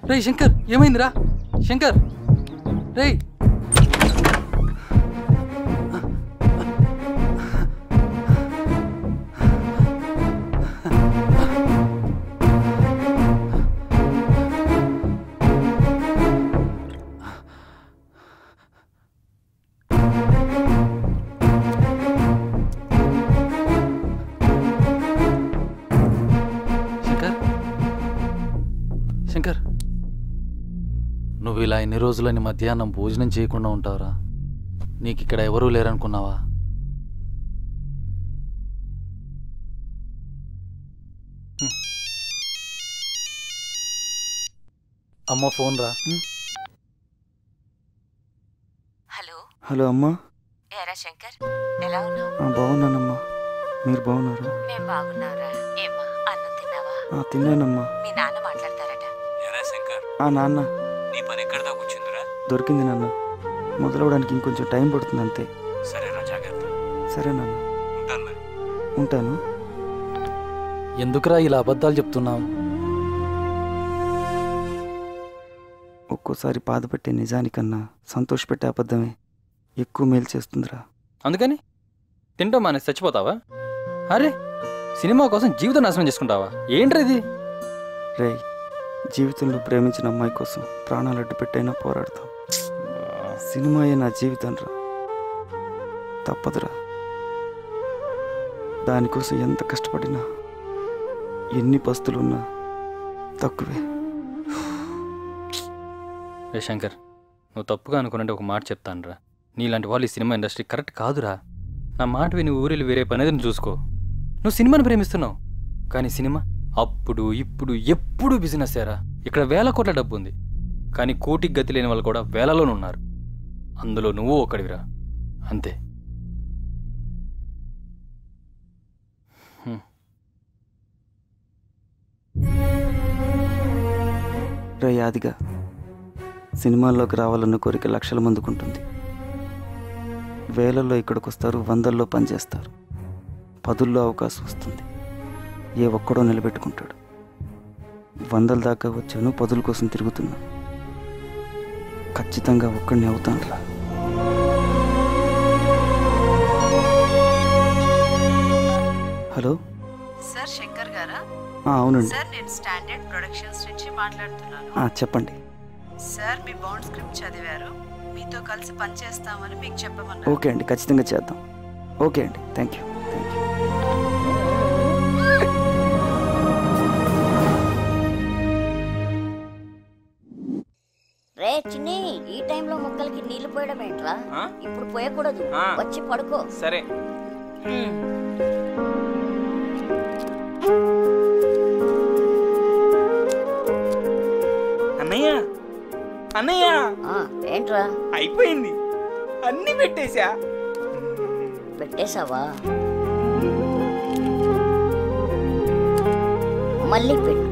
రే శంకర్, ఏమైందిరా శంకర్? రే శంకర్, నువ్వు ఇలా ఎన్ని రోజులని మధ్యాహ్నం భోజనం చేయకుండా ఉంటావురా? నీకు ఇక్కడ ఎవరూ లేరనుకున్నావా? అమ్మ ఫోన్ రా. హలో అమ్మా. ఏరా శంకర్, ఎలా ఉన్నావు? బాగున్నానమ్మా, మీరు బాగున్నారా? మేము బాగున్నారా? ఏమ్మా, అన్నం తిన్నావా? తిన్నానమ్మా. మీ నాన్న మాట్లాడతారట. నాన్న, నీ పని ఎక్కడ దాకా వచ్చిందిరా? దొరికింది నాన్న. మొదలవడానికి ఇంకొంచెం టైం పడుతుంది అంతే. సరేరా, జాగ్రత్త. సరే నాన్న, ఉంటాను మరి. ఉంటాను. ఎందుకురా ఇలా అబద్ధాలు చెప్తున్నావు? ఒక్కోసారి బాధపెట్టే నిజానికన్నా సంతోషపెట్టే అబద్ధమే ఎక్కువ మేలు చేస్తుందిరా. అందుకని తింటాం మానేసి చచ్చిపోతావా? అరే, సినిమా కోసం జీవితం నాశనం చేసుకుంటావా? ఏంట్రా ఇది? రే, జీవితంలో ప్రేమించిన అమ్మాయి కోసం ప్రాణాలు అడ్డు పెట్టైనా పోరాడతాం. సినిమాయే నా జీవితం రా, తప్పదురా. దానికోసం ఎంత కష్టపడినా, ఎన్ని పస్తులున్నా తక్కువే. రే శంకర్, నువ్వు తప్పుగా అనుకున్నట్టు ఒక మాట చెప్తానురా. నీలాంటి వాళ్ళు ఈ సినిమా ఇండస్ట్రీ కరెక్ట్ కాదురా. నా మాట విని ఊరిలో వేరే పని ఏదైనా చూసుకో. నువ్వు సినిమాని ప్రేమిస్తున్నావు, కానీ సినిమా అప్పుడు ఇప్పుడు ఎప్పుడు బిజినెస్ ఏరా. ఇక్కడ 1000 కోట్ల డబ్బు ఉంది, కానీ కోటికి గతి లేని వాళ్ళు కూడా వేలలోనే ఉన్నారు. అందులో నువ్వు ఒకడివిరా, అంతే. రా యాదిగా, సినిమాల్లోకి రావాలన్న కోరిక లక్షల మందికి ఉంటుంది. వేలల్లో ఇక్కడికి వస్తారు, 100ల్లో పనిచేస్తారు, 10ల్లో అవకాశం వస్తుంది. ఏ ఒక్కడో నిలబెట్టుకుంటాడు. 100ల దాకా వచ్చాను, 10ల కోసం తిరుగుతున్నా. ఖచ్చితంగా ఒక్కడిని అవుతాను రా. హలో సార్, శంకర్ గారా? అవునండి. సార్, నేను స్టాండర్డ్ ప్రొడక్షన్స్ నుంచి మాట్లాడుతున్నాను. చెప్పండి. సార్, మీ బాండ్ స్క్రిప్ట్ చదివారు, మీతో కలిసి పనిచేస్తామని మీకు చెప్పమన్నారు. ఓకే అండి, ఖచ్చితంగా చేద్దాం. ఓకే అండి, థ్యాంక్ యూ. రే చిన్ని, ఈ టైంలో మొక్కలకి నీళ్లు పోయడం ఏంట్రా? ఇప్పుడు పోయకూడదు, వచ్చి పడుకో. సరే. అన్నయ్య, అన్నయ్య, ఏంట్రా? అయిపోయింది, అన్ని పెట్టేశా. పెట్టేశావా? మళ్ళీ పెట్టు.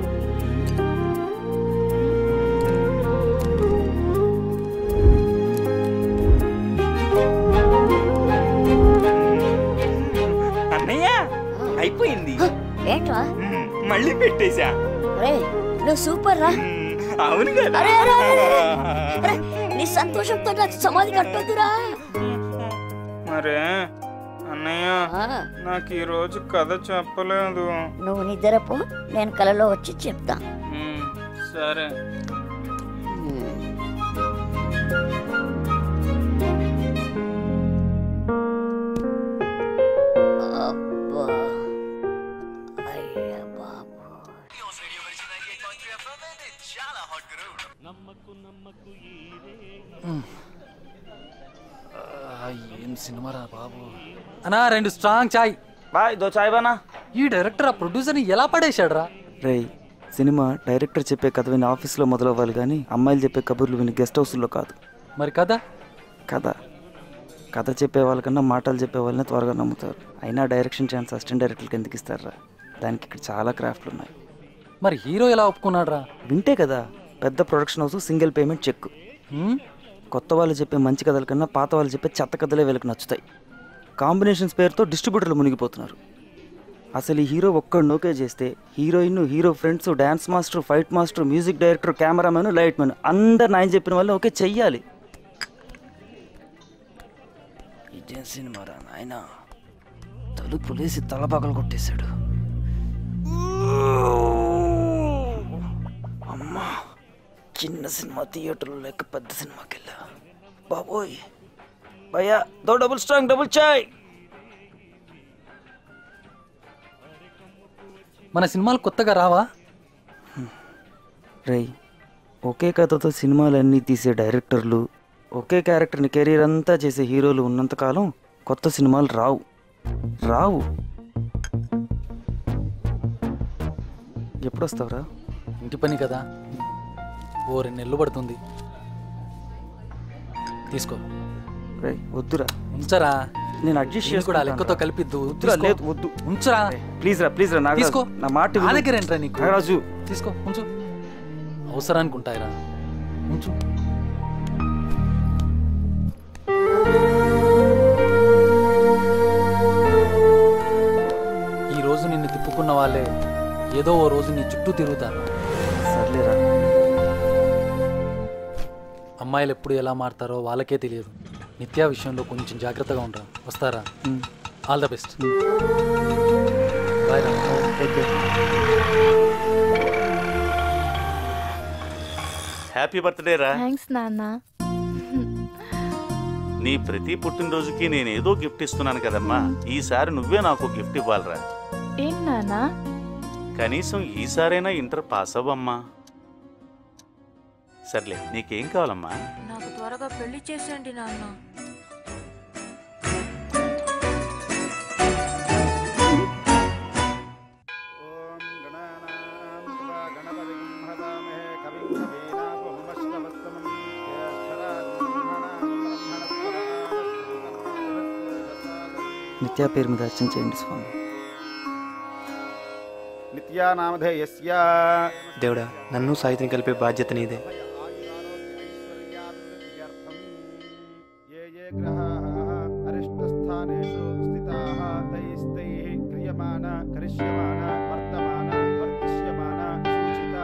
అన్నయ్య, అయిపోయింది. ఏంట్రా? మళ్ళీ పెట్టేశా. రే, నువ్వు సూపర్ రా. అవును కదా? నీ సంతోషంతో నాకు సమాధి కట్టొద్దురా. మరే అన్నయ్య, నాకు ఈ రోజు కథ చెప్పలేదు. నువ్వు నిద్రపో, నేను కలలో వచ్చి చెప్తా. సరే. ఏం సినిమారా బాబు. అన్నా 2 స్ట్రాంగ్ చాయ్. బాయ్, దో చాయ్ బానా. ఈ డైరెక్టర్ ఆ ప్రొడ్యూసర్ని ఎలా పడేశాడు రా? రే, సినిమా డైరెక్టర్ చెప్పే కథ విని ఆఫీస్లో మొదలవ్వాలి, కానీ అమ్మాయిలు చెప్పే కబుర్లు విని గెస్ట్ హౌస్లో కాదు. మరి కథ కథ చెప్పే వాళ్ళకన్నా మాటలు చెప్పే వాళ్ళని త్వరగా నమ్ముతారు. అయినా డైరెక్షన్ ఛాన్స్ అసిస్టెంట్ డైరెక్టర్కి ఎందుకు ఇస్తారా? దానికి ఇక్కడ చాలా క్రాఫ్ట్లు ఉన్నాయి. మరి హీరో ఎలా ఒప్పుకున్నాడు రా? వింటే కదా, పెద్ద production house, single payment cheque. కొత్త వాళ్ళు చెప్పే మంచి కథల కన్నా పాత వాళ్ళు చెప్పే చెత్త కథలే వీళ్ళకి నచ్చుతాయి. కాంబినేషన్స్ పేరుతో డిస్ట్రిబ్యూటర్లు మునిగిపోతున్నారు. అసలు ఈ హీరో ఒక్కడు నోకే చేస్తే heroine, hero friends, dance master, fight master, music director, cameraman, light man అందరు నాయన చెప్పిన వాళ్ళు ఓకే చెయ్యాలి. ఇదేం సినిమారా నాయన, తలుపులేసి తలపగలు కొట్టేశాడు. అమ్మా, చిన్న సినిమా థియేటర్లో లేక పెద్ద సినిమాకి వెళ్ళా. బాబోయ్ భయ్యా, దో డబుల్ స్ట్రాంగ్ డబుల్ చాయ్. మన సినిమాలు కొత్తగా రావా? రేయ్, ఒకే కథతో సినిమాలన్నీ తీసే డైరెక్టర్లు, ఒకే క్యారెక్టర్ని కెరీర్ అంతా చేసే హీరోలు ఉన్నంతకాలం కొత్త సినిమాలు రావు. ఎప్పుడు వస్తావురా? ఇంటి పని కదా, ఓ 2 నెలలు పడుతుంది. తీసుకో. రేయ్ వద్దురా, ఉంచరా. నేను అడ్జస్ట్ చేసి కూడా లెక్కతో కలిపిద్దు. లేదు వద్దు, ఉంచరా. ప్లీజ్ రా తీసుకో. నా మాట నా దగ్గర ఏంట్రా నీకు? రాజు తీసుకో, ఉంచు. అవసరానికి ఉంటాయిరా, ఉంచు. ఈ రోజు నిన్ను తిప్పుకున్న వాళ్ళే ఏదో ఓ రోజు నీ చుట్టూ తిరుగుతారు. సర్లేరా. అమ్మాయిలు ఎప్పుడు ఎలా మారుతారో వాళ్ళకే తెలియదు. నిత్య విషయంలో కొంచెం జాగ్రత్తగా ఉండరా. వస్తారా? All the best. బాయ్ రా. హ్యాపీ బర్త్డే రా. థ్యాంక్స్ నాన్న. నీ ప్రతి పుట్టినరోజుకి నేనేదో గిఫ్ట్ ఇస్తున్నాను కదమ్మా, ఈసారి నువ్వే నాకు గిఫ్ట్ ఇవ్వాలిరా. ఏం నానా? కనీసం ఈసారైనా ఇంటర్ పాస్ అవ్వమ్మా. సర్లే, నీకేం కావాలమ్మా? నాకు త్వరగా పెళ్లి చేసేయండి నాన్న. నిత్యా పేరు మీద అర్చన చేయండి స్వామి. నిత్యానామధేయస్య. దేవుడా, నన్ను సాయిత్రిని కలిపే బాధ్యత నీదే. అరిష్టస్థానేషు స్థితాః తైస్తైః క్రియమాణ కరిష్యమాణ వర్తమాన వర్తిష్యమాణ సూచిత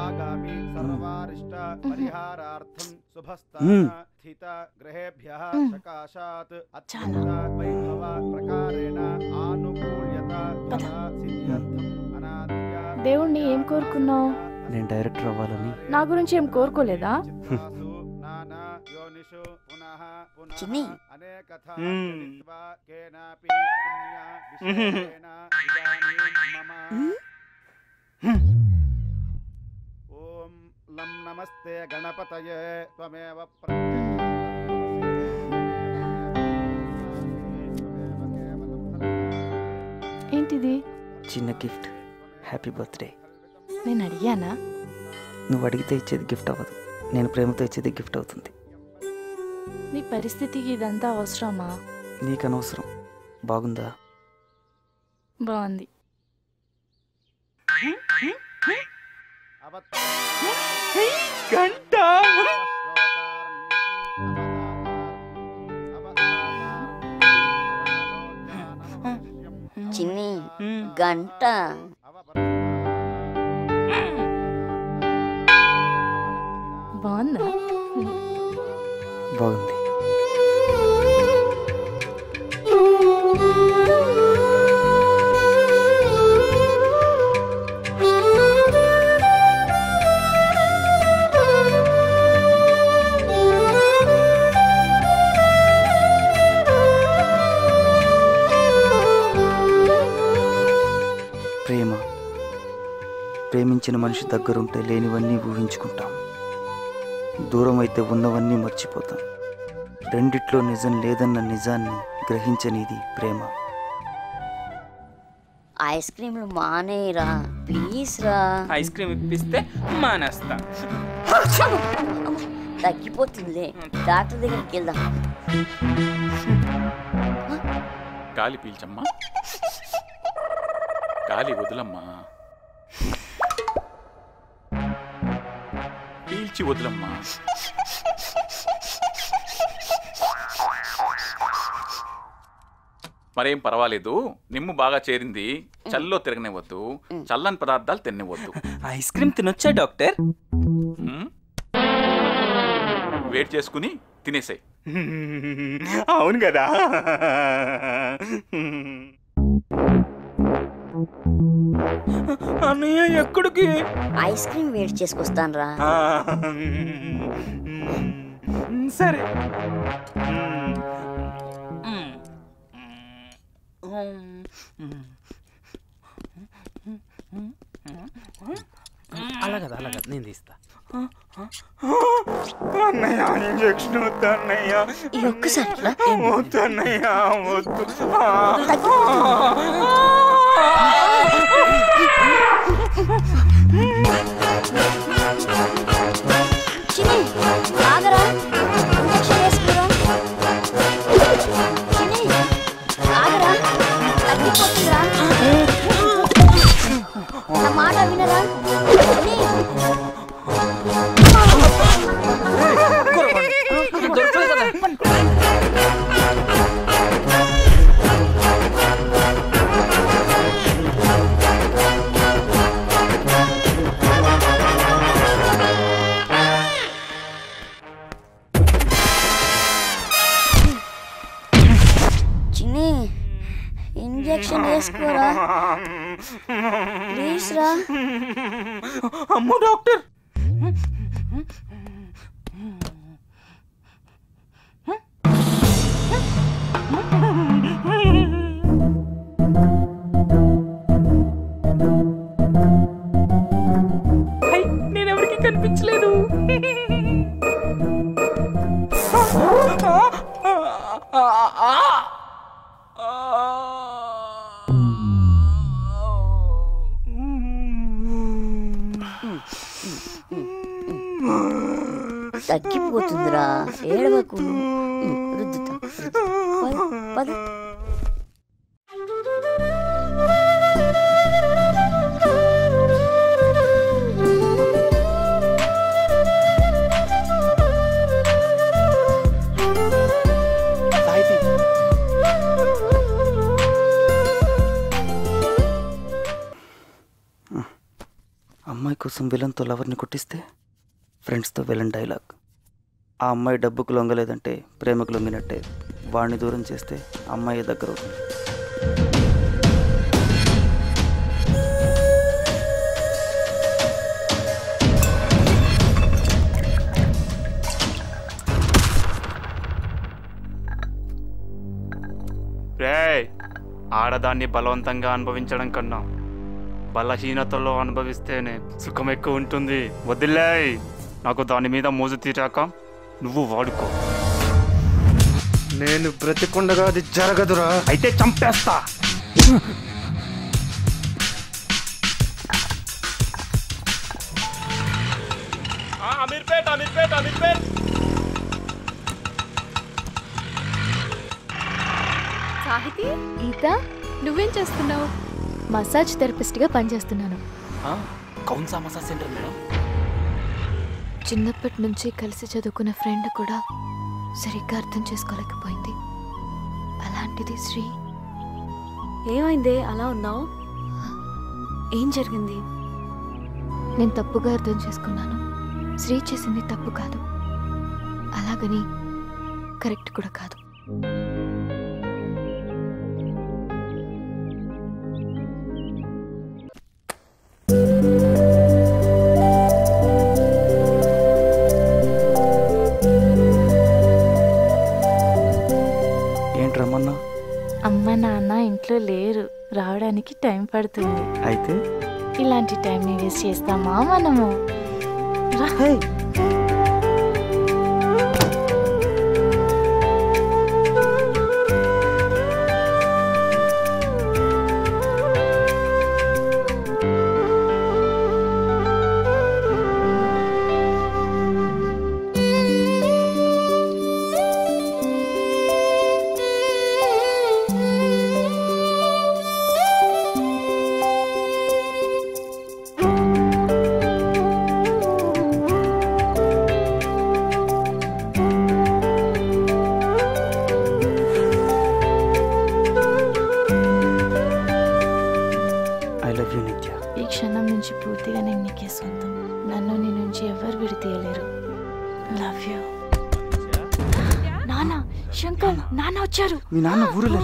ఆగామి సర్వారిష్ట పరిహారార్థం శుభస్థాన స్థిత గ్రహేభ్యః సకాశాత్ అత్యంత వైభవ ప్రకారేణ ఆనుకూల్యత సిద్ధ్యర్థం అనాద్య. దేవుణ్ణి ఏం కోరుకున్నావు? నేను డైరెక్టర్ అవ్వాలని. నా గురించి ఏం కోరుకోలేదా? చిన్ని, ఓం లం నమస్తే గణపతయే త్వమేవ ఏంటిది? చిన్న గిఫ్ట్. Happy birthday. నేను అడిగానా? నువ్వు అడిగితే ఇచ్చేది గిఫ్ట్ అవ్వదు, నేను ప్రేమతో ఇచ్చేది గిఫ్ట్ అవుతుంది. నీ పరిస్థితికి ఇదంతా అవసరమా? నీకు అనవసరం. బాగుందా? బాగుంది. గంట. చిన్ని, గంట. బాగుందా? బాగుంది. ప్రేమ. ప్రేమించిన మనిషి దగ్గరుంటే లేనివన్నీ ఊహించుకుంటాం, దూరం అయితే ఉన్నవన్నీ మర్చిపోతాం. రెండిట్లో నిజం లేదన్న నిజాన్ని గ్రహించనిది ప్రేమ. ఐస్ క్రీమ్లు మానేరా ప్లీజ్ రా. ఐస్ క్రీమ్ ఇప్పిస్తే మానేస్తా. తగ్గిపోతుందిలే, డాక్టర్ దగ్గరికి వెళ్దాం. గాలి పీల్చమ్మా, గాలి వదులమ్మా, పీల్చి వదులమ్మా. మరేం పర్వాలేదు, నిమ్ము బాగా చేరింది. చల్లో తిరగనివ్వద్దు, చల్లని పదార్థాలు తినవద్దు. ఐస్ క్రీమ్ తినొచ్చా డాక్టర్? వేడి చేసుకుని తినేసాయి. అవును కదా. అన్నయ్య ఎక్కడికి? ఐస్ క్రీమ్ వేడి చేసుకొస్తాను రా. సరే. అలాగదా అలాగదా, నేను తీస్తా. అన్నయ్య ఇంజక్షన్ వద్దు అన్నయ్య. ఒక్కసారి వద్దు అన్నయ్య, వద్దు. చిన్ని, ఆగరా, ఇంజక్షన్ వేసుకురా. చిన్ని, ఆగరా, తగ్గిపోతుందిరా. నా మాట వినరా? చిన్ని. చిన్ని, ఇంజెక్షన్ వేసుకోరా ప్లీజ్ రా. అమ్మో డాక్టర్. తగ్గిపోతుందిరా, ఏడవకు. రుద్దుతా. పద. అమ్మాయి కోసం విలన్తో లవర్ని కొట్టిస్తే ఫ్రెండ్స్తో విలన్ డైలాగ్. ఆ అమ్మాయి డబ్బుకు లొంగలేదంటే ప్రేమకు లొంగినట్టే. వాడిని దూరం చేస్తే అమ్మాయి దగ్గర అవుతుంది. ఆడదాన్ని బలవంతంగా అనుభవించడం కన్నా బలహీనతలో అనుభవిస్తేనే సుఖం ఎక్కువ ఉంటుంది. వదిలే, నాకు దాని మీద మోజు తీరాక నువ్వు వాడుకో. నేను బ్రతికుండగా అది జరగదురా. అయితే చంపేస్తా. అమీర్పేట్ అమీర్పేట్ అమీర్పేట్. సాహితి, గీత, నువ్వేం చేస్తున్నావు? మసాజ్ థెరపిస్ట్గా పనిచేస్తున్నాను. కౌన్సా మసాజ్ సెంటర్ మేడం? చిన్నప్పటి నుంచి కలిసి చదువుకున్న ఫ్రెండ్ కూడా సరిగ్గా అర్థం చేసుకోలేకపోయింది. అలాంటిది శ్రీ. ఏమైందే అలా ఉన్నావు? ఏం జరిగింది? నేను తప్పుగా అర్థం చేసుకున్నాను. శ్రీ చేసింది తప్పు కాదు, అలాగని కరెక్ట్ కూడా కాదు. ఏంట్రమ్మన్నా? అమ్మ నాన్న ఇంట్లో లేరు, రావడానికి టైం పడుతుంది. అయితే ఇలాంటి టైంని వేస్ట్ చేస్తామా మనము? ఈ క్షణం నుంచి పూర్తిగా నేను నీకే సొంతం. నన్ను నీ నుంచి ఎవరు విడితీయలేరు. Love you. నాన్న, శంకర్, నాన్న వచ్చారు. మీ నాన్న ఊరిలో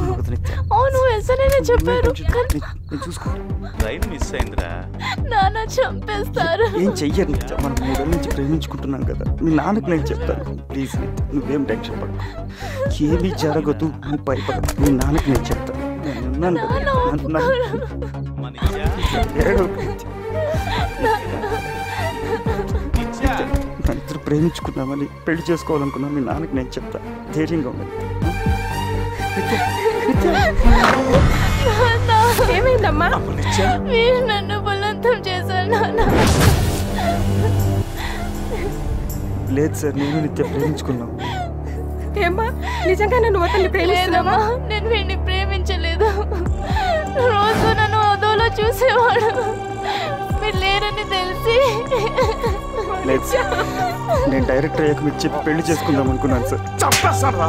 అవును, వెళ్తానని చెప్పారు. ట్రైన్ మిస్ అయిందిరా. నాన్న చంపేస్తారు. ఏం చెయ్యరు నిత్య, మనం 3 ఏళ్ళ నుంచి ప్రేమించుకుంటున్నాం కదా. మీ నాన్నకు నేను చెప్తాను, ప్లీజ్ నువ్వేం టెన్షన్ పడకు, ఏమీ జరగదు, నువ్వు భయపడదు. మీ నాన్నకు నేను చెప్తాను. ఇద్దరు ప్రేమించుకున్నామని పెళ్లి చేసుకోవాలనుకున్నా మీ నాన్నకి నేను చెప్తా. ధైర్యంగా ఉండండి. ఏమైందమ్మా? మీరు నన్ను బలవంతం చేశారు నాన్న. లేదు సార్, నేను నిత్య ప్రేమించుకున్నాం. ఏమ్మా, నిజంగా నన్ను వతల్ని ప్రేమిస్తున్నామా? నేను వీడిని ప్రేమించలేదు. రోజు నన్ను అదోలో చూసేవాడు. మీరు లేరని తెలిసి లేదు సార్, నేను డైరెక్టర్ అయ్యాక మీకు చెప్పి పెళ్లి చేసుకుందాం అనుకున్నాను సార్. చంపేస్తాను రా.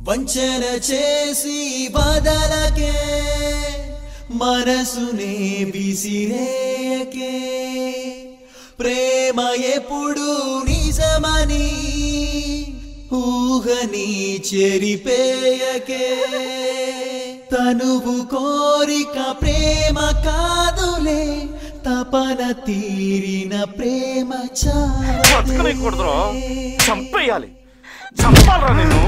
వంచన చేసి బదలకే, మనసునే విసిరేయకే, ప్రేమ ఎప్పుడు నిజమని ఊహని చెరిపేయకే, తనువు కోరిక ప్రేమ కాదులే, తపన తీరిన ప్రేమ బతకనేకూడదురా, చంపేయాలి, చంపాలరా నేను.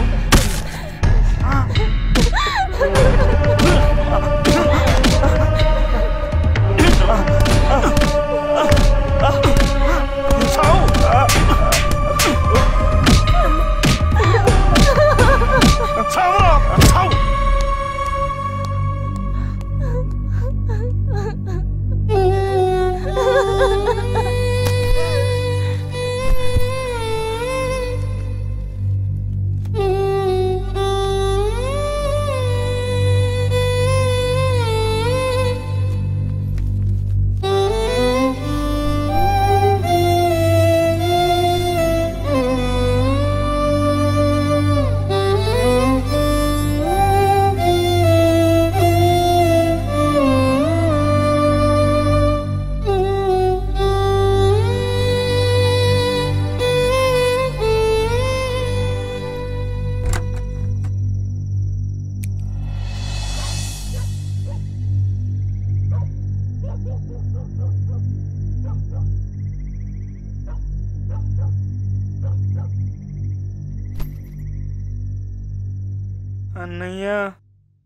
అన్నయ్య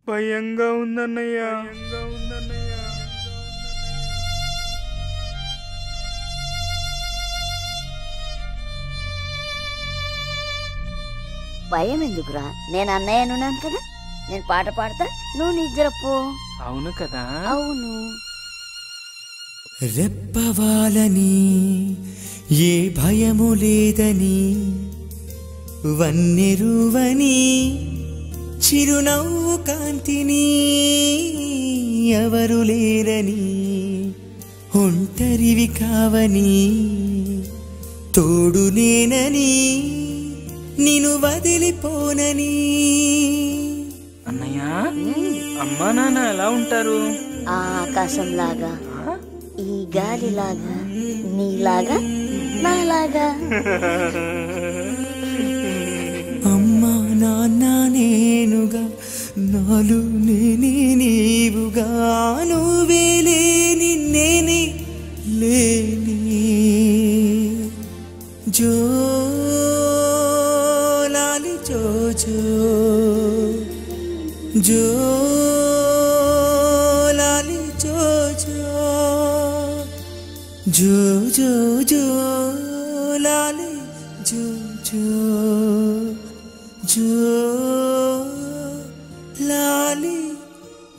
భయంగా ఉందన్నయ్య. భయం ఎందుకురా? నేను అన్నయ్యనున్నాను కదా, నేను పాట పాడతా, నువ్వు నిద్రపో. అవును కదా? అవును. రెప్పవాలని ఏ భయము లేదని వన్నెరువని చిరునవ్వు కాంతిని ఎవరు లేరని ఒంటరివి కావని తోడు నేనని నిన్ను వదిలిపోనని. అన్నయ్య అమ్మా నాన్న ఎలా ఉంటారు? ఆ ఆకాశంలాగా, ఈ గాలిలాగా, నీలాగా, నాలాగా. అమ్మా నాన్న నేనుగా, నాలు నేనే నీవుగా, నువ్వే లేని నేనే లేని. జో లాలి జో జో జో లాలి జో జో జో జో జో లాలి జో జో జో లాలి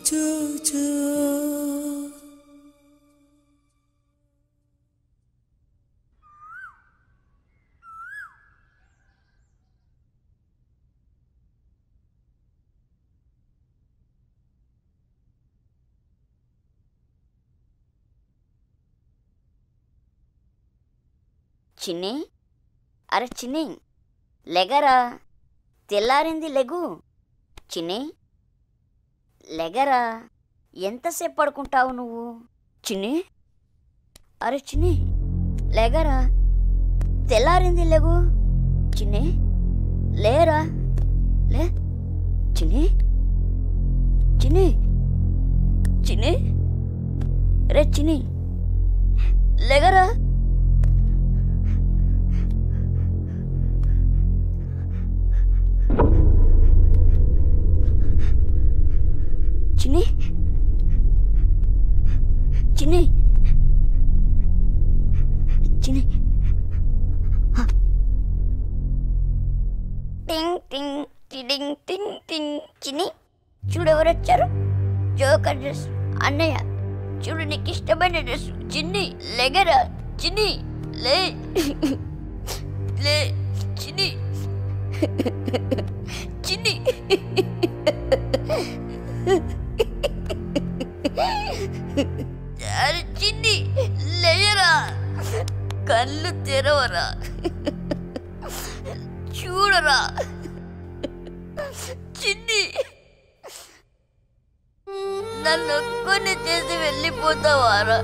జో జో. చిన్ని, అరే చిన్ని లెగరా, తెల్లారింది లెగు. చిన్ని లెగరా, ఎంతసేపు పడుకుంటావు నువ్వు? చిన్ని, అరే చిన్ని లెగరా, తెల్లారింది లెగు. చిన్ని లేరా, లే చిన్ని, చిన్ని చిన్ని, రే చిన్ని లెగరా. చిన్ని చిన్ని చిన్ని, టింగ్ టింగ్ టిడింగ్ టింగ్ టింగ్. చిన్ని చూడెవరు వచ్చారు? Joker dress. అన్నయ్య చూడు, నీకు ఇష్టమైన డ్రెస్. చిన్ని లెగరా, చిన్ని లే లే చిన్ని చిన్ని. అరే చిన్ని లేయరా, కళ్ళు తెరవరా, చూడరా చిన్ని. నన్ను ఒక్కని చేసి వెళ్ళిపోతావారా?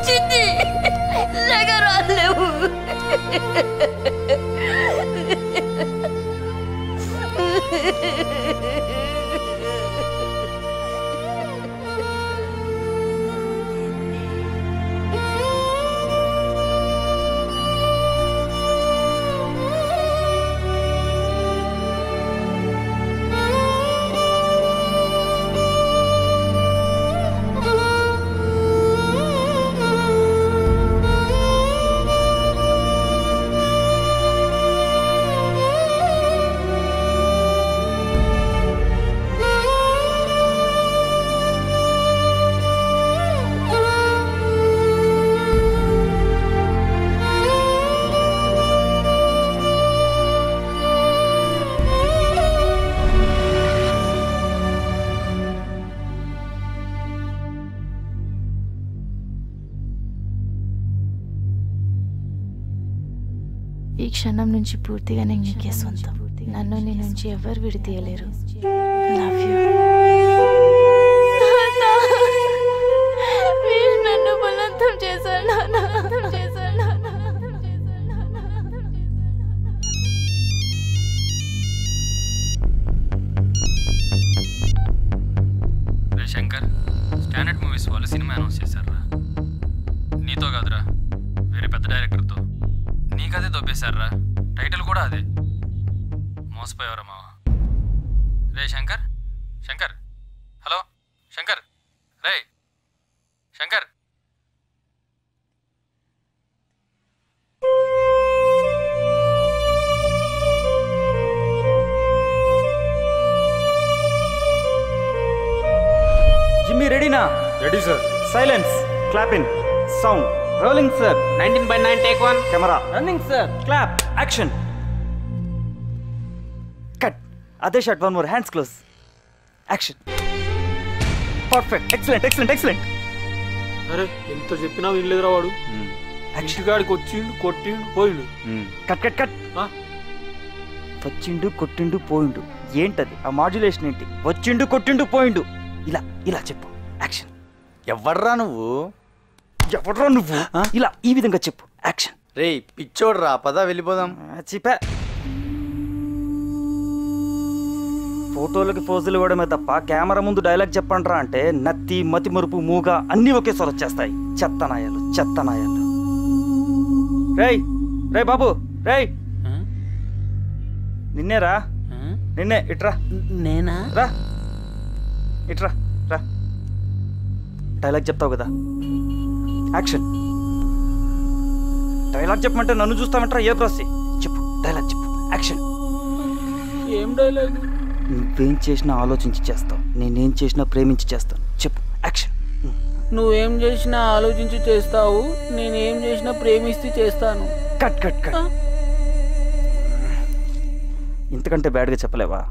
చిన్ని లెగరా, లేవు. ఈ క్షణం నుంచి పూర్తిగా నేను నీకే సొంతం. నన్ను నీ నుంచి ఎవరు విడతీయలేరు. Love you. నన్ను బలవంతం చేశాను నాన్న. శంకర్, స్టాండర్డ్ మూవీస్ వాళ్ళు సినిమా అనౌన్స్ చేశారా? నీ నీతో కాదురా, వేరే పెద్ద డైరెక్టర్తో. నీకదే దొబ్బేశారా, టైటిల్ కూడా అదే. మోసపోయావరా మావా. రే శంకర్, శంకర్, హలో శంకర్, రే శంకర్. జిమ్మీ రెడీనా? Ready sir. Silence, clap in, sound rolling sir. 19/9 take 1. Camera running sir. Clap, action, cut. అదే shot, one more, hands close, action. Perfect, excellent excellent excellent. అరే ఎంత చెప్పినా వినలేదురా వాడు. ఇంటికాడికి వచ్చిండు, కొట్టిండు, పోయిండు. Cut cut cut. వచ్చిండు, కొట్టిండు, పోయిండు. ఏంటది ఆ మాడ్యులేషన్? ఏంటి వచ్చిండు, కొట్టిండు, పోయిండు? ఇలా ఇలా చెప్పు, యాక్షన్. ఎవర్రా నువ్వు? ఎవడ్రా నువ్వు? ఇలా ఈ విధంగా చెప్పు, యాక్షన్. రే పిచ్చోడ్రా, పద వెళ్ళిపోదాం. చిపా. ఫోటోలకి పోజులు ఇవ్వడమే తప్ప కెమెరా ముందు డైలాగ్ చెప్పండ్రా అంటే నత్తి, మతి మరుపు, మూగ అన్నీ ఒకేసారి వచ్చేస్తాయి. చెత్తనాయాలు, చెత్తనాయాలు. రేయ్ రే బాబు, రేయ్ నిన్నేరా, నిన్నే. ఇట్రా. నేనా? రా ఇట్రా, రా. డైలాగ్ చెప్తావు కదా, యాక్షన్. డైలాగ్ చెప్పమంటే నన్ను చూస్తామంటారా? ఏ ప్రాసి చెప్పు, డైలాగ్ చెప్పు, యాక్షన్. ఏం డైలాగ్? నువ్వేం చేసినా ఆలోచించి చేస్తావు, నేనేం చేసినా ప్రేమించి చేస్తాను. చెప్పు, యాక్షన్. నువ్వేం చేసినా ఆలోచించి చేస్తావు, నేనేం చేసినా ప్రేమిస్తూ చేస్తాను. Cut cut cut. ఇంతకంటే బ్యాడ్గా చెప్పలేవా?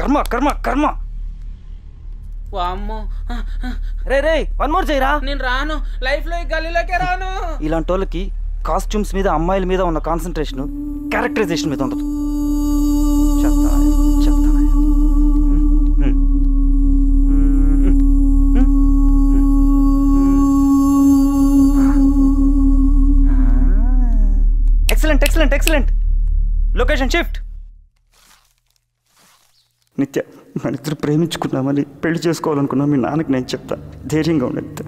కర్మ కర్మ కర్మ. వామ్మో. రే రే వన్ మోర్ చేయరా. నేను రాను, లైఫ్ లో ఈ గల్లీలోకే రాను. ఇలాంటి వాళ్ళకి కాస్ట్యూమ్స్ మీద, అమ్మాయిల మీద ఉన్న కాన్సన్ట్రేషన్ క్యారెక్టరైజేషన్ మీద ఉండదు. Excellent excellent excellent. Location shift. నిత్య, మన ఇద్దరు ప్రేమించుకున్నామని పెళ్లి చేసుకోవాలనుకున్నా మీ నాన్నకి నేను చెప్తా, ధైర్యంగా ఉండేది.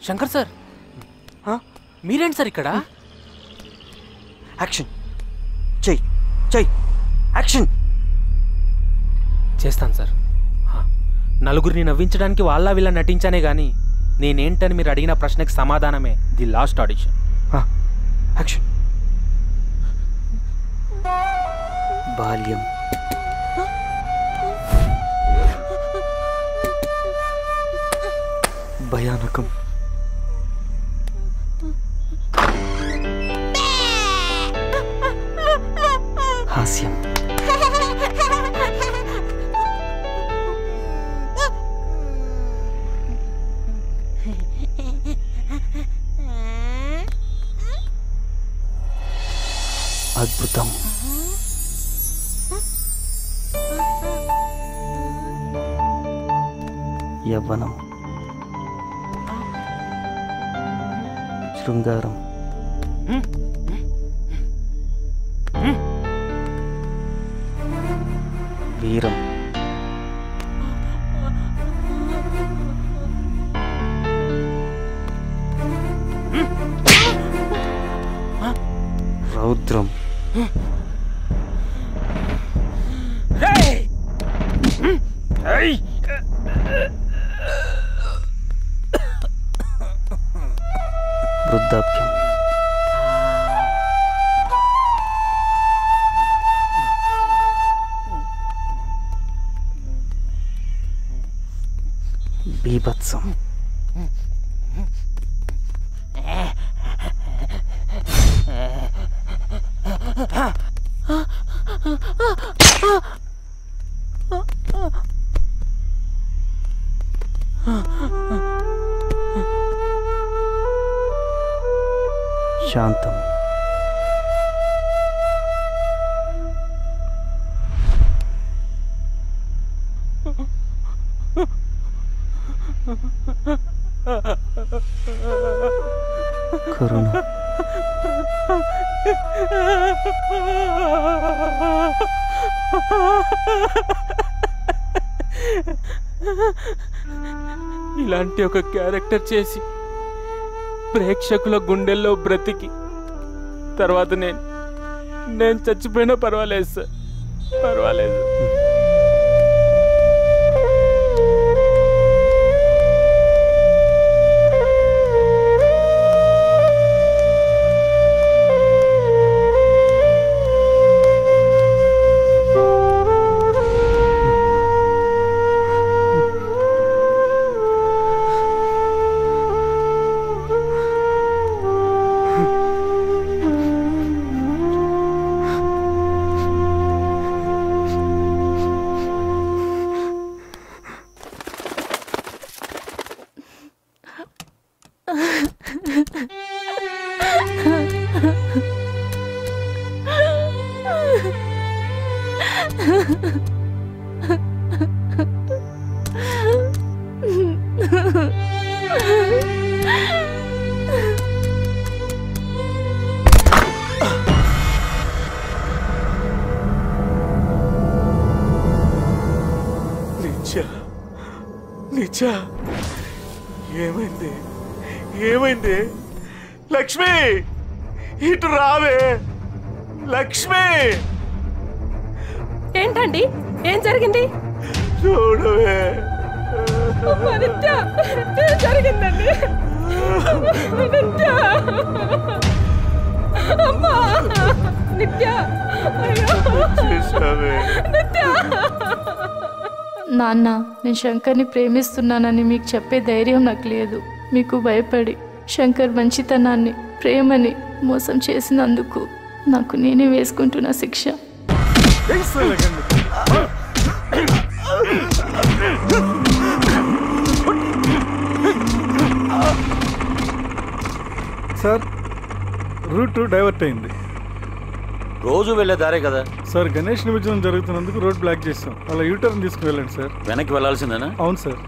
శంకర్ సార్, మీరేంటి సార్ ఇక్కడ? యాక్షన్ చెయ్యి, చెయ్యి, యాక్షన్. చేస్తాను సార్. నలుగురిని నవ్వించడానికి వాళ్ళ వీళ్ళ నటించానే గాని నేనేంటని మీరు అడిగిన ప్రశ్నకి సమాధానమే ది లాస్ట్ ఆడిషన్. యాక్షన్. బాల్యం, భయానకం, హాస్యం, అద్భుతం, యవ్వనం, శృంగారం, వీరం, రౌద్రం, వృద్ధాప్యం, బీభత్సం, శాంతం. కరుణ. ఇలాంటి ఒక క్యారెక్టర్ చేసి ప్రేక్షకుల గుండెల్లో బ్రతికి తర్వాత నేను చచ్చిపోయినా పర్వాలేదు సార్, పర్వాలేదు. నిత్య, ఏమైంది? ఏమైంది? లక్ష్మి, ఇటు రావే. లక్ష్మి, ఏంటండి? ఏం జరిగింది? చూడవే. నిత్య, ఏం జరిగిందండి? నిత్య, అమ్మా, నిత్య, నిత్య. నాన్న, నేను శంకర్ని ప్రేమిస్తున్నానని మీకు చెప్పే ధైర్యం నాకు లేదు. మీకు భయపడి శంకర్ మంచితనాన్ని, ప్రేమని మోసం చేసినందుకు నాకు నేనే వేసుకుంటున్న శిక్ష. సార్, రూట్ డైవర్ట్ అయింది. రోజు వెళ్ళే దారే కదా సార్. గణేష్ నిమజ్జనం జరుగుతున్నందుకు రోడ్ బ్లాక్ చేస్తాం. అలా యూటర్న్ తీసుకుని వెళ్ళండి సార్. వెనక్కి వెళ్ళాల్సిందేనా? అవును సార్.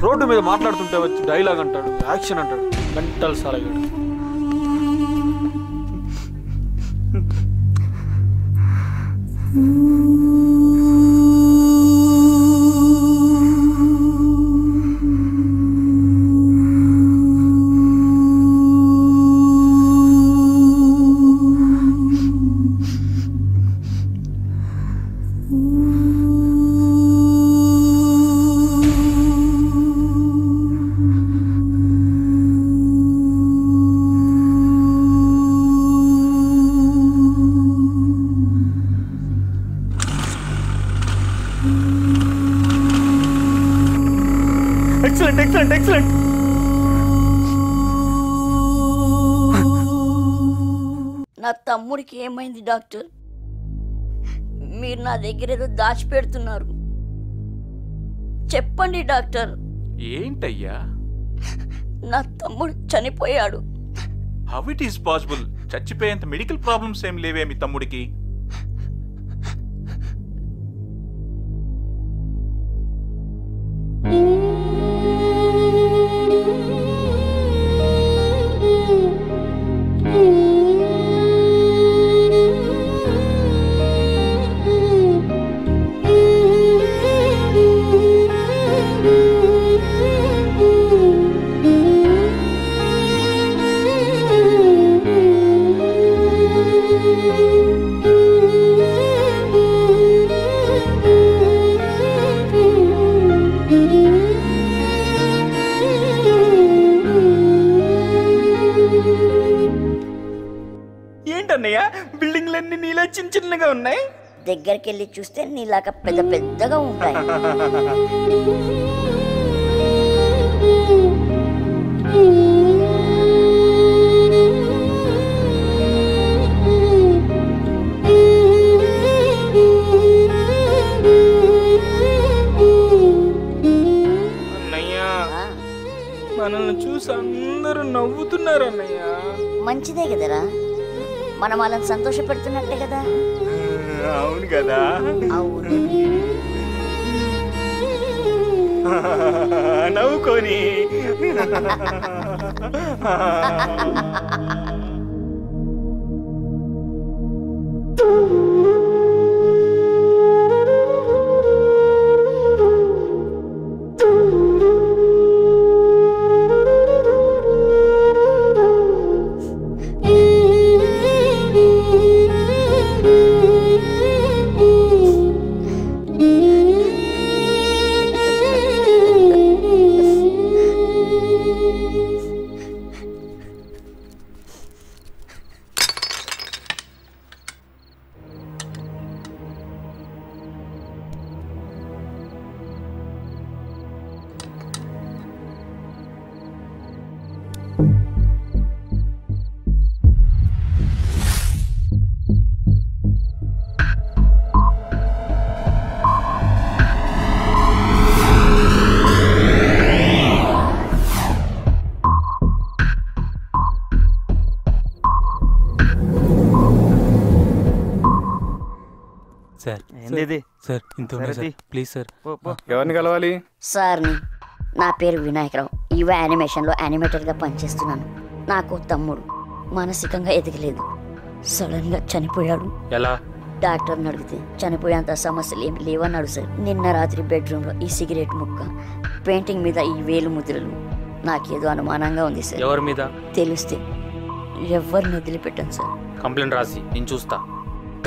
రోడ్డు మీద మాట్లాడుతుంటే వచ్చి డైలాగ్ అంటాడు, యాక్షన్ అంటాడు, మెంటల్ సాలగాడు. Excellent, excellent, excellent. నా తమ్ముడికి ఏమైంది డాక్టర్? మీరు నా దగ్గర ఏదో దాచిపెడుతున్నారు. చెప్పండి డాక్టర్. ఏంటయ్యా? నా తమ్ముడు చనిపోయాడు. How it is possible? చచ్చిపోయేంత మెడికల్ ప్రాబ్లమ్స్ ఏం లేవే మీ తమ్ముడికి? చిన్న చిన్నగా ఉన్నాయి. దగ్గరికి వెళ్ళి చూస్తే నీలాగా పెద్ద పెద్దగా ఉంటాయి. మనల్ని చూసి అందరూ నవ్వుతున్నారు అన్నయ్య. మంచిదే కదరా, మనం వాళ్ళని సంతోష పెడుతున్నట్టే కదా. అవును కదా. అవును. నవ్వుకొని సార్ ఏంది సార్ ఇంత ప్లీజ్ సార్. ఎవరిని కలవాలి? సార్ని. నా పేరు వినాయకరావు. యువ యానిమేషన్లో యానిమేటర్గా పనిచేస్తున్నాను. నాకు తమ్ముడు మానసికంగా ఎదగలేదు, సడన్గా చనిపోయాడు. ఎలా? డాక్టర్ని అడిగితే చనిపోయేంత సమస్యలు ఏమి లేవన్నాడు సార్. నిన్న రాత్రి బెడ్రూమ్లో ఈ సిగరెట్ ముక్క, పెయింటింగ్ మీద ఈ వేలు ముద్రలు, నాకేదో అనుమానంగా ఉంది సార్. ఎవరి మీద? తెలిస్తే ఎవరిని వదిలిపెట్టాను సార్. కంప్లైంట్ రాసి నేను చూస్తా.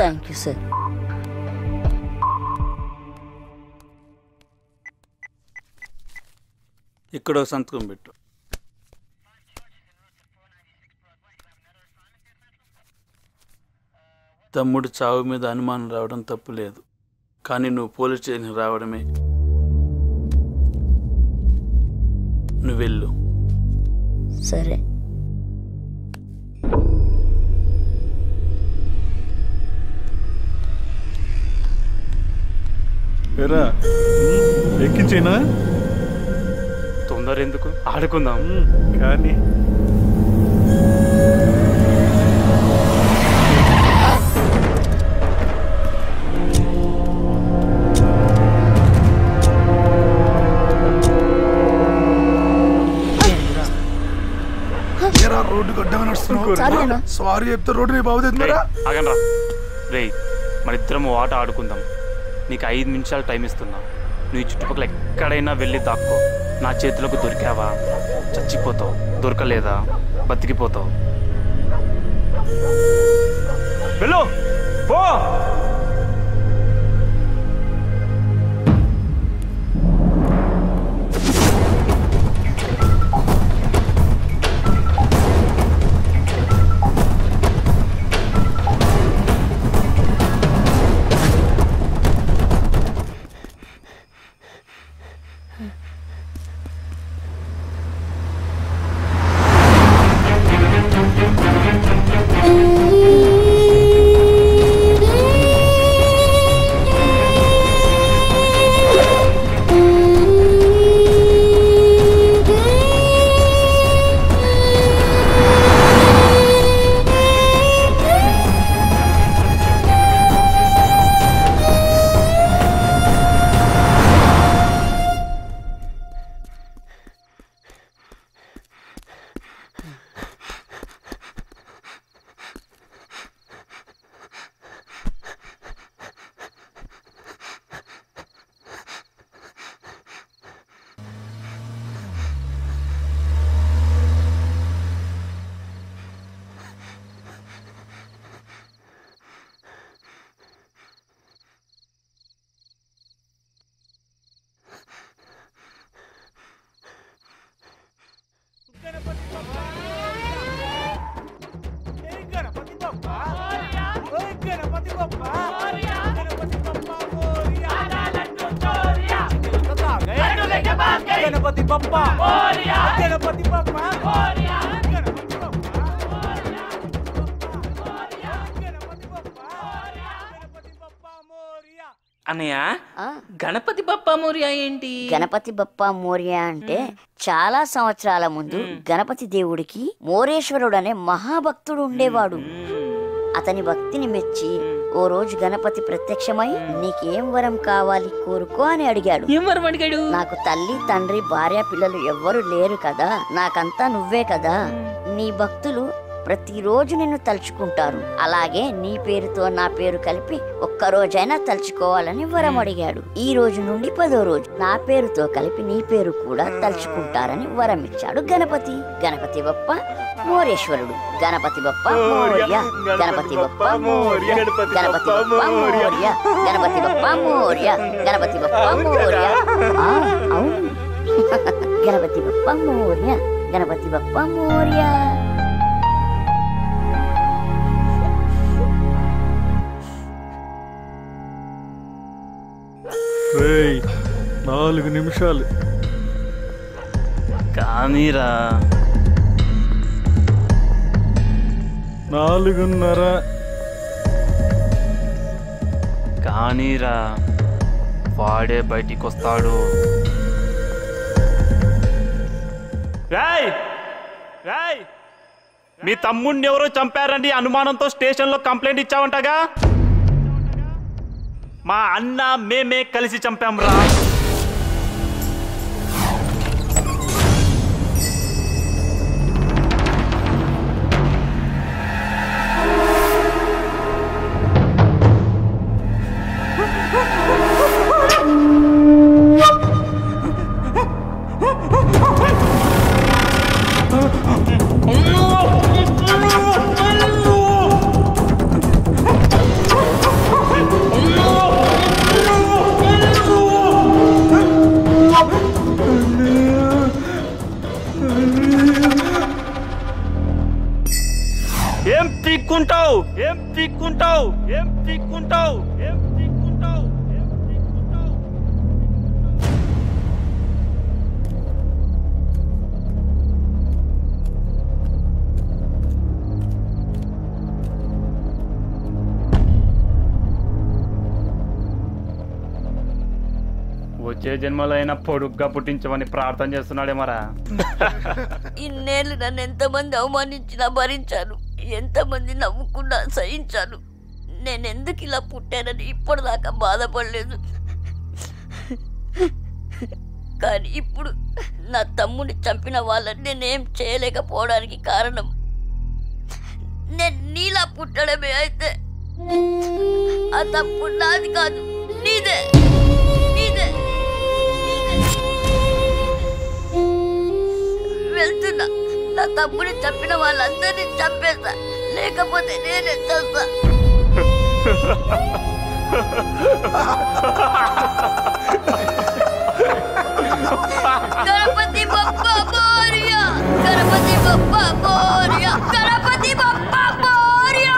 Thank you sir. ఇక్కడ సంతకం పెట్టు. తమ్ముడు చావు మీద అనుమానం రావడం తప్పు లేదు, కానీ నువ్వు పోలీస్ స్టేషన్కి రావడమే. నువ్వు వెళ్ళు. సరే. ఎక్కించేనా? తొందర ఎందుకు, ఆడుకుందాం. కానీ రోడ్డు గడ్డగా నడుస్తున్నావు. సారీ చెప్తే రోడ్డు రేపు అవుతుందా? ఆగండ్రా రే, మన ఇద్దరం ఆట ఆడుకుందాం. నీకు 5 నిమిషాలు టైం ఇస్తున్నా. నువ్వు ఈ చుట్టుపక్కల ఎక్కడైనా వెళ్ళి దాక్కో. నా చేతులకు దొరికావా చచ్చిపోతావు, దొరకలేదా బతికిపోతావు. వెళ్ళు పో. గణపతి బప్ప గణపతి బప్ప అన్నయ్య గణపతి బప్ప మోరియా ఏంటి? గణపతి బప్ప మోరియా అంటే చాలా సంవత్సరాల ముందు గణపతి దేవుడికి మోరేశ్వరుడు అనే మహాభక్తుడు ఉండేవాడు. అతని భక్తిని మెచ్చి ఓ రోజు గణపతి ప్రత్యక్షమై నీకేం వరం కావాలి కోరుకో అని అడిగాడు. ఏం వరం అడిగాడు? నాకు తల్లి తండ్రి భార్య పిల్లలు ఎవ్వరు లేరు కదా, నాకంతా నువ్వే కదా, నీ భక్తులు ప్రతిరోజు నిన్ను తలుచుకుంటారు, అలాగే నీ పేరుతో నా పేరు కలిపి ఒక్కరోజైనా తలుచుకోవాలని వరం అడిగాడు. ఈ రోజు నుండి 10వ రోజు నా పేరుతో కలిపి నీ పేరు కూడా తలుచుకుంటారని వరం ఇచ్చాడు గణపతి. గణపతి బప్ప మోరేశ్వరుడు. గణపతి బప్ప మోర్య, గణపతి బప్ప మోర్య, గణపతి బప్ప మోర్య, గణపతి బప్ప మోర్య, గణపతి బప్ప మోర్య. అవును, గణపతి బప్ప మోర్య, గణపతి బప్ప మోర్య. రేయ్ 4 నిమిషాలు కానీరా. 4:30 కానీరా, వాడే బయటికి వస్తాడు. రాయ్ రాయ్, మీ తమ్ముడిని ఎవరో చంపారండి అనుమానంతో స్టేషన్లో కంప్లైంట్ ఇచ్చావంటగా? మా అన్న మేమే కలిసి చంపాం రా. ఏం పీక్కుంటావు? ఏం పీక్కుంటావు? ఏం పీక్కుంటావు? ఏం పీక్కుంటావు? వచ్చే జన్మలో అయినా పొడుగ్గా పుట్టించమని ప్రార్థన చేస్తున్నాడేమరా. ఇన్నేళ్ళు నన్ను ఎంతమంది అవమానించినా భరించాను, ఎంతమంది నవ్వుకున్నా సహించాను. నేనెందుకు ఇలా పుట్టానని ఇప్పటిదాకా బాధపడలేదు. కానీ ఇప్పుడు నా తమ్ముడిని చంపిన వాళ్ళని నేనేం చేయలేకపోవడానికి కారణం నేను నీలా పుట్టడమే. అయితే ఆ తప్పు నాది కాదు, నీదే నీదే. వెళ్తున్నా, నా తమ్ముడిని చంపిన వాళ్ళందరినీ చంపేస్తా, లేకపోతే నేనే చేస్తా. గణపతి బప్ప మోరియా, గణపతి బప్ప మోరియా, గణపతి బప్ప మోరియా.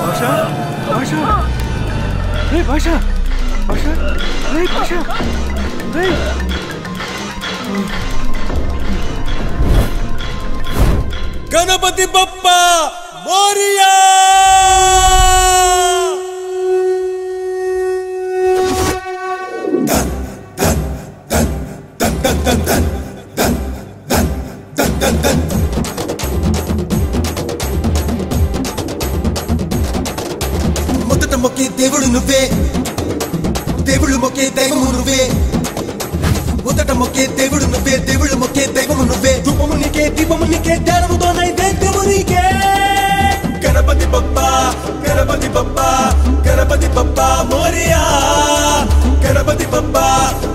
భాషా భాషా రే భాషా భాషా రే భాషా రే. గణపతి బప్ప మోరియా. మొదట మొక్కే దేవుడు నువ్వే, దేవుళ్ళు మొక్కే దైవము నువ్వే. మొదట మొక్కే దేవుడు నువ్వే, దేవుళ్ళు మొక్కే దైవము నువ్వే. ధూపము నీకే, దీపము నీకే, ధ్యానముతో నైవేద్యము నీకే. గణపతి బప్ప, గణపతి బప్ప, గణపతి బప్ప మోరియా. గణపతి బప్ప,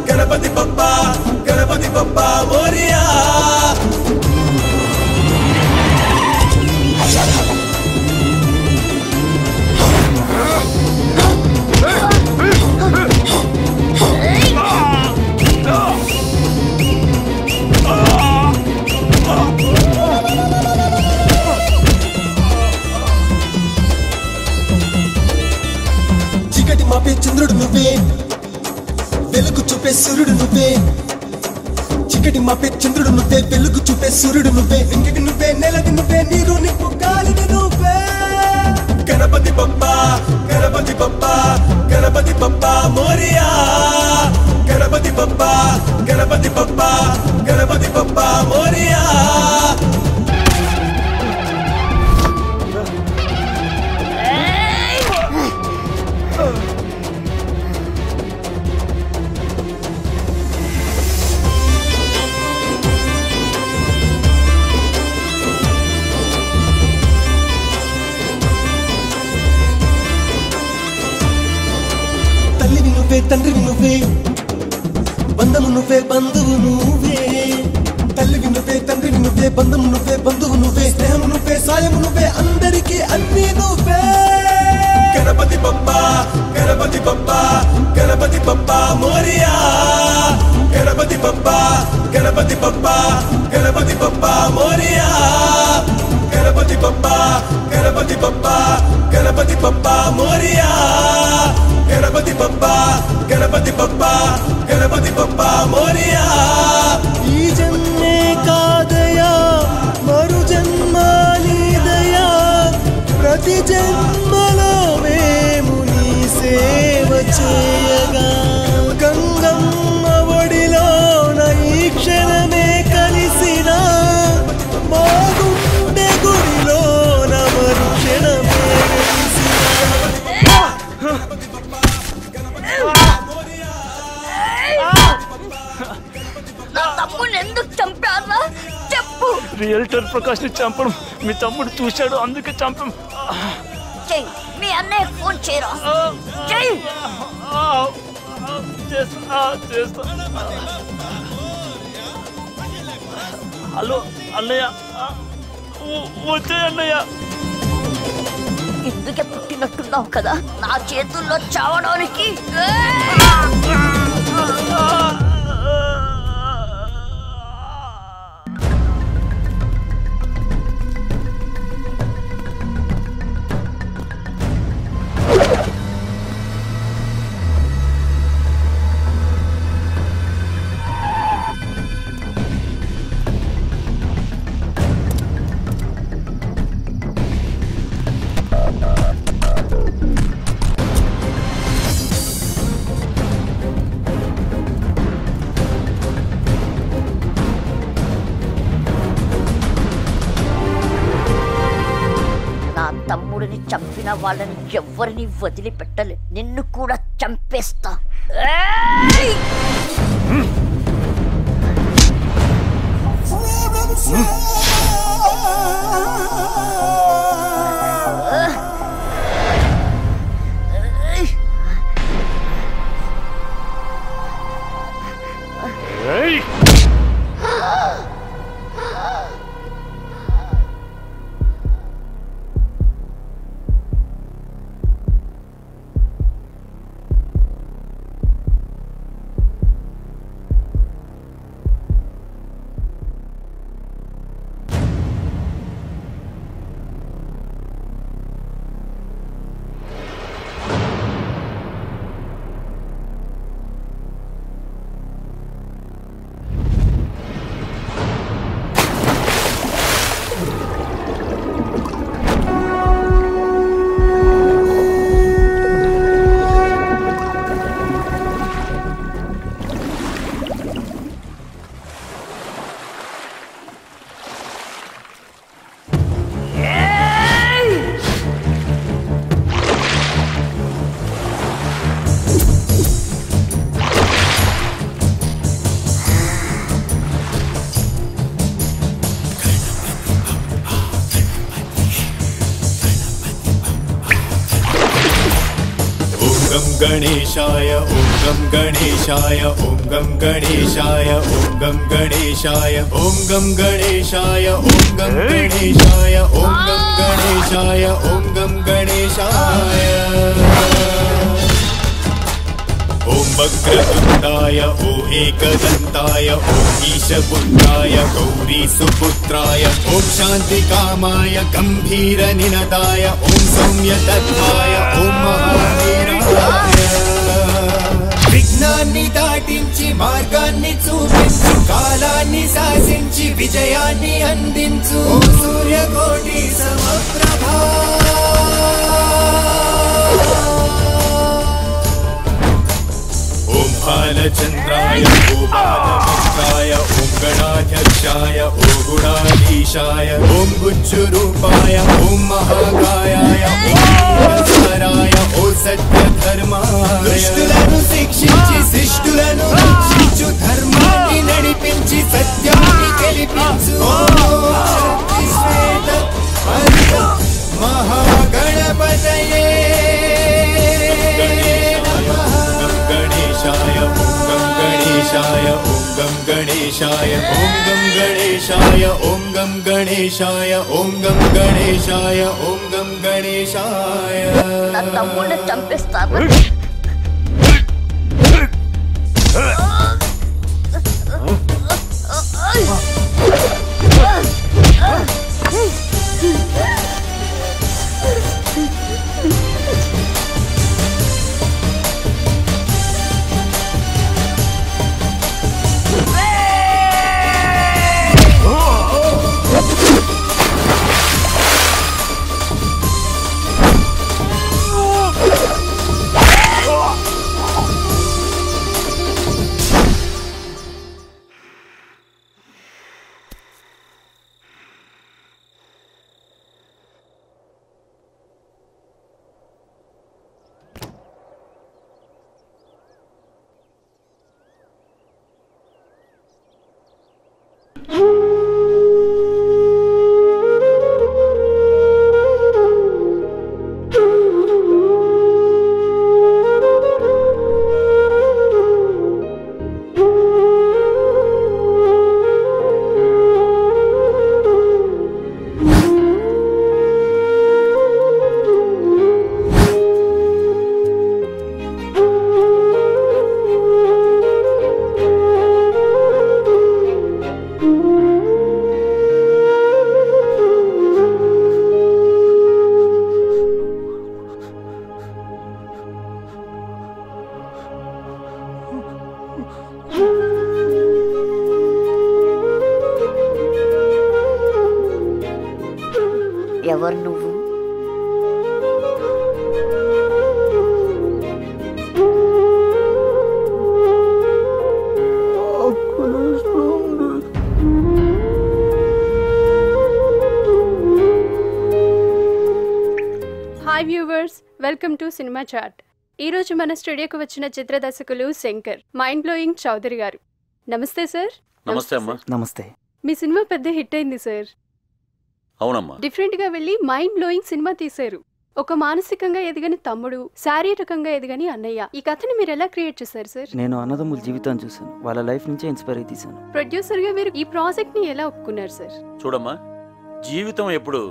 గణపతి బప్ప, గణపతి బప్ప మోరియా. సూర్యుడు నువ్వే చీకటి మాపే చంద్రుడు నువ్వే వెలుగు చూపే సూర్యుడు నువ్వే ఇంటికి నువ్వే నెలకి నువ్వే నీరు నిప్పు గాలిని నువ్వే గణపతి బప్పా గణపతి బప్పా గణపతి బప్పా మోరియా గణపతి బప్పా గణపతి బప్పా గణపతి బప్పా మోరియా తల్లివి నువ్వే తండ్రివి నువ్వే బంధము నువ్వే బంధువు నువ్వే తల్లివి నువ్వే తండ్రివి నువ్వే బంధము నువ్వే బంధువు నువ్వే స్నేహము నువ్వే సాయము నువ్వే అందరికీ అన్నీ నువ్వే గణపతి బప్పా గణపతి బప్పా గణపతి బప్పా మోరియా గణపతి బప్పా గణపతి బప్పా గణపతి బప్పా మోరియా గణపతి బప్పా గణపతి బప్పా గణపతి బప్పా మోరియా గణపతి బప్పా గణపతి బప్పా గణపతి బప్పా మోరియా ఈ జన్మే కాదయా మరు జన్మ నీదయా ప్రతి జన్మలో మేము నీ సేవ చేయగా గంగమ్మ ఒడిలో ఈ క్షణమే కలిసిన మా గుండె గుడిలో మరు క్షణమే నా తమ్ముడిని ఎందుకు చంపారా చెప్పు. రియల్టర్ ప్రకాష్ ని చంపడం మీ తమ్ముడు చూశాడు, అందుకే చంపం. చెయ్యి, మీ అన్నయ్య ఫోన్ చేయరా. చెయ్యి. చేస్తా. హలో అన్నయ్య, వచ్చే అన్నయ్య. ఇందుకే పుట్టినట్టున్నావు కదా నా చేతుల్లో చావడానికి. తమ్ముడిని చంపిన వాళ్ళని ఎవ్వరిని వదిలిపెట్టలే, నిన్ను కూడా చంపేస్తా. गणेशाय ॐ गं गणेशाय ॐ गं गणेशाय ॐ गं गणेशाय ॐ गं गणेशाय ॐ गं गणेशाय ॐ गं गणेशाय ॐ गं गणेशाय ॐ वक्रतुण्डाय ॐ एकदन्ताय ॐ ईशपुत्राय गौरीसुपुत्राय ॐ शान्तिकामाय गम्भीरनिनदाय ॐ सौम्यतत्त्वाय ॐ महावीराय విఘ్నాన్ని దాటించి మార్గాన్ని చూపించు కాలాన్ని శాసించి విజయాన్ని అందించు ఓ సూర్యకోటి సమప్రభా ఓం బాలచంద్రాయ ఓ బాలమిత్రాయ ఓం గణాధ్యక్షాయ ఓ గుణాధీశాయ ఓం గుజ్జురూపాయ ఓం మహాకాయాయ ఓం సారాయ ఓ సత్యధర్మాయ దుష్టులను శిక్షించి శిష్టులను రక్షించు ధర్మాన్ని నడిపించి సత్యాన్ని గెలిపించు ఓం శక్తి శ్వేత హరిత మహాగణపతయే గణేశాయ ఓం గం గణేశాయ ఓం గం గణేశాయ ఓం గం గణేశాయ ఓం గం గణేశాయ ఓం గం గణేశాయ ఓం గం గణేశాయ నా తమ్ముడిని చంపేస్తాను. ఎవరు నువ్వు? Hi viewers, welcome to cinema chat. ఈరోజు మన స్టూడియోకి వచ్చిన చిత్ర దర్శకులు శంకర్, మైండ్ బ్లోయింగ్ చౌదరి గారు. నమస్తే సార్. నమస్తే అమ్మా. నమస్తే. మీ సినిమా పెద్ద హిట్ అయింది సార్. అవునమ్మా. డిఫరెంట్ గా వెళ్ళి మైండ్ బ్లోయింగ్ సినిమా తీశారు. ఒక మానసికంగా ఎదగని తమ్ముడు, శారీరకంగా ఎదగని అన్నయ్య. ఈ కథని మీరు ఎలా క్రియేట్ చేశారు సార్? నేను అన్నదమ్ముల జీవితాన్ని చూశాను, వాళ్ళ లైఫ్ నుంచే ఇన్స్పైర్ అయి తీశాను. ప్రొడ్యూసర్ గా మీరు ఈ ప్రాజెక్ట్ ని ఎలా ఒప్పుకున్నారు సార్? చూడమ్మా, జీవితం ఎప్పుడు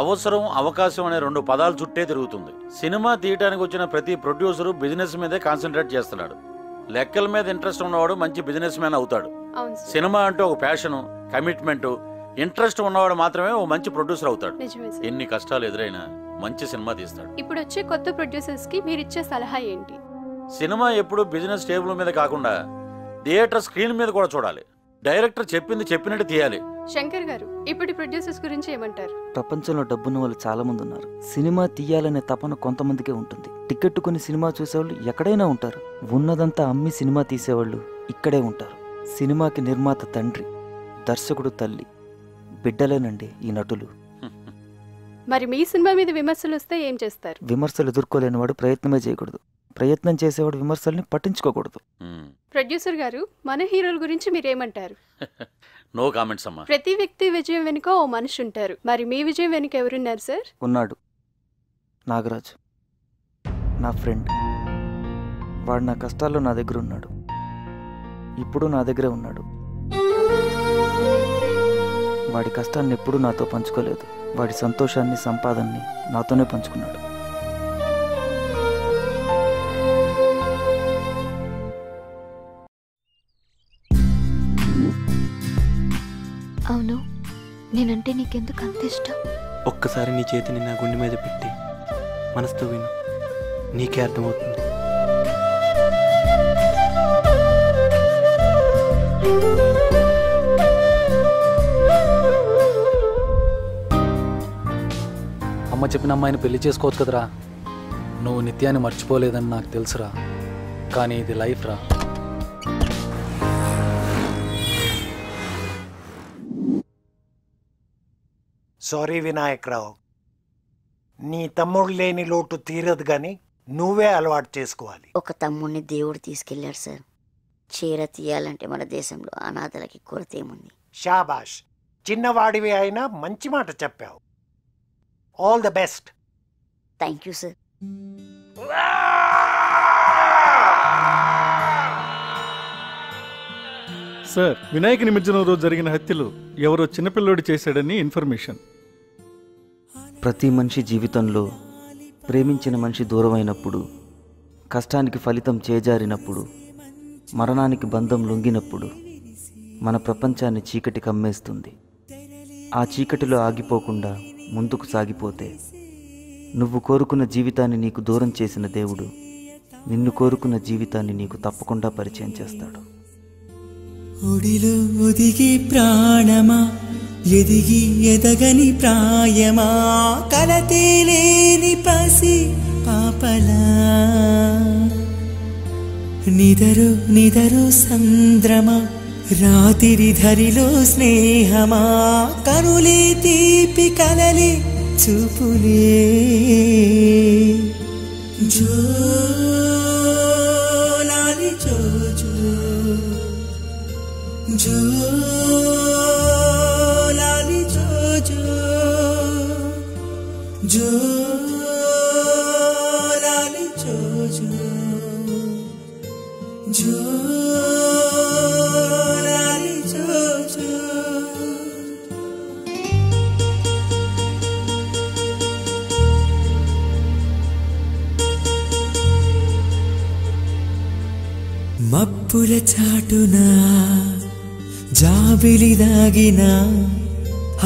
అవసరం అవకాశం అనే రెండు పదాలు చుట్టే తిరుగుతుంది. సినిమా తీయడానికి వచ్చిన ప్రతి ప్రొడ్యూసరు బిజినెస్ మీదే కాన్సన్ట్రేట్ చేస్తున్నాడు. లెక్కల మీద ఇంట్రెస్ట్ ఉన్నవాడు మంచి బిజినెస్ మ్యాన్ అవుతాడు. సినిమా అంటే ఒక ప్యాషను, కమిట్మెంట్, ఇంట్రెస్ట్ ఉన్నవాడు మాత్రమే ఓ మంచి ప్రొడ్యూసర్ అవుతాడు. ఎన్ని కష్టాలు ఎదురైనా మంచి సినిమా తీస్తాడు. ఇప్పుడు వచ్చే కొత్త ప్రొడ్యూసర్స్ కి మీరు ఇచ్చే సలహా ఏంటి? సినిమా ఎప్పుడు బిజినెస్ టేబుల్ మీద కాకుండా థియేటర్ స్క్రీన్ మీద కూడా చూడాలి. డైరెక్టర్ చెప్పింది చెప్పినట్టు తీయాలి. శంకర్ గారు, ఇప్పుడు ప్రొడ్యూసర్స్ గురించి ఏమంటారు? ప్రపంచంలో డబ్బున్న వాళ్ళు చాలా మంది ఉన్నారు. సినిమా తీయాలనే తపన కొంతమందికే ఉంటుంది. టికెట్ కొని సినిమా చూసేవాళ్ళు ఎక్కడైనా ఉంటారు. ఉన్నదంతా అమ్మి సినిమా తీసేవాళ్ళు ఇక్కడే ఉంటారు. సినిమాకి నిర్మాత తండ్రి, దర్శకుడు తల్లి, బిడ్డలేనండి ఈ నటులు. మరి మీ సినిమా మీద విమర్శలు వస్తే ఏం చేస్తారు? విమర్శలు ఎదుర్కోలేని వాడు ప్రయత్నమే చేయకూడదు. ప్రయత్నం చేసేవాడు విమర్శల్ని పట్టించుకోకూడదు. ప్రొడ్యూసర్ గారు, మన హీరోల గురించి మీరేమంటారు? నో కామెంట్స్ అమ్మా. ప్రతి వ్యక్తి విజయం వెనుక ఓ మనిషి ఉంటారు. మరి మీ విజయం వెనుక ఎవరున్నారు సార్? ఉన్నాడు, నాగరాజు, నా ఫ్రెండ్. వాడు నా కష్టాల్లో నా దగ్గర ఉన్నాడు. ఇప్పుడు నా దగ్గరే ఉన్నాడు. వాడి కష్టాన్ని ఎప్పుడూ నాతో పంచుకోలేదు. వాడి సంతోషాన్ని, సంపాదనని నాతోనే పంచుకున్నాడు. అవును, నేనంటే నీకెందుకు అంత ఇష్టం? ఒక్కసారి నీ చేతిని నా గుండె మీద పెట్టి మనసుతో విను, నీకే అర్థమవుతుంది. అమ్మ చెప్పిన అమ్మాయిని పెళ్లి చేసుకోవచ్చు కదరా. నువ్వు నిత్యాన్ని మర్చిపోలేదని నాకు తెలుసురా, కానీ ఇది లైఫ్ రా. సారీ వినాయకరావు, నీ తమ్ముడు లేని లోటు తీరదు కానీ నువ్వే అలవాటు చేసుకోవాలి. ఒక తమ్ముడిని దేవుడు తీసుకెళ్లాడు సార్. చీర తీయాలంటే మన దేశంలో అనాథలకి కొరత ఏముంది. షాబాష్, చిన్నవాడివి అయినా మంచి మాట చెప్పావు. All the best. Thank you sir. Sir, Vinayaka నిమజ్జనం రోజు జరిగిన హత్యలు ఎవరో చిన్నపిల్లోడు చేశాడని ఇన్ఫర్మేషన్. ప్రతి మనిషి జీవితంలో ప్రేమించిన మనిషి దూరమైనప్పుడు, కష్టానికి ఫలితం చేజారినప్పుడు, మరణానికి బంధం లొంగినప్పుడు మన ప్రపంచాన్ని చీకటి కమ్మేస్తుంది. ఆ చీకటిలో ఆగిపోకుండా ముందుకు సాగిపోతే నువ్వు కోరుకున్న జీవితాన్ని నీకు దూరం చేసిన దేవుడు నిన్ను కోరుకున్న జీవితాన్ని నీకు తప్పకుండా పరిచయం చేస్తాడు. ఒడిలో ఒదిగి ప్రాణమా, ఎదిగి ఎదగని ప్రాయమా, కలతేలేని పసి పాపలా, నిదరు నిదరు సంద్రమా, రాతిరి ధరిలో స్నేహమా, కనులే తీపి కలలే చూపులే, జోలాలి జోజో, జోలాలి జోజో, జోలాలి జోజో, జోలాలి జోజో. మబ్బుల చాటునా జాబిలి దాగిన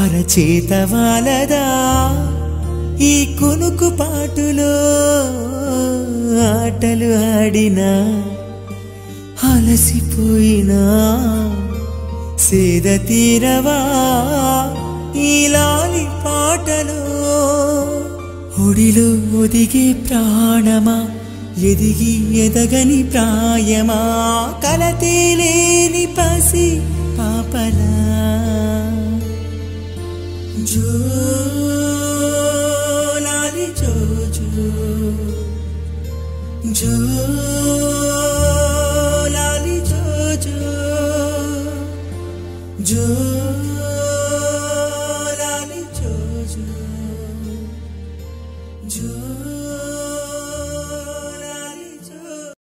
అరచేత వాలదా, ఈ కునుకు పాటులో ఆటలు ఆడినా, అలసిపోయినా సేద తీరవా ఈ లాలి పాటలో. ఒడిలో ఒదిగే ప్రాణమా, ఎదిగి ఎదగని ప్రాయమా, కలతేలేని పసి పాపలా, జోలాలి జోజో, జోలాలి జోజో, జో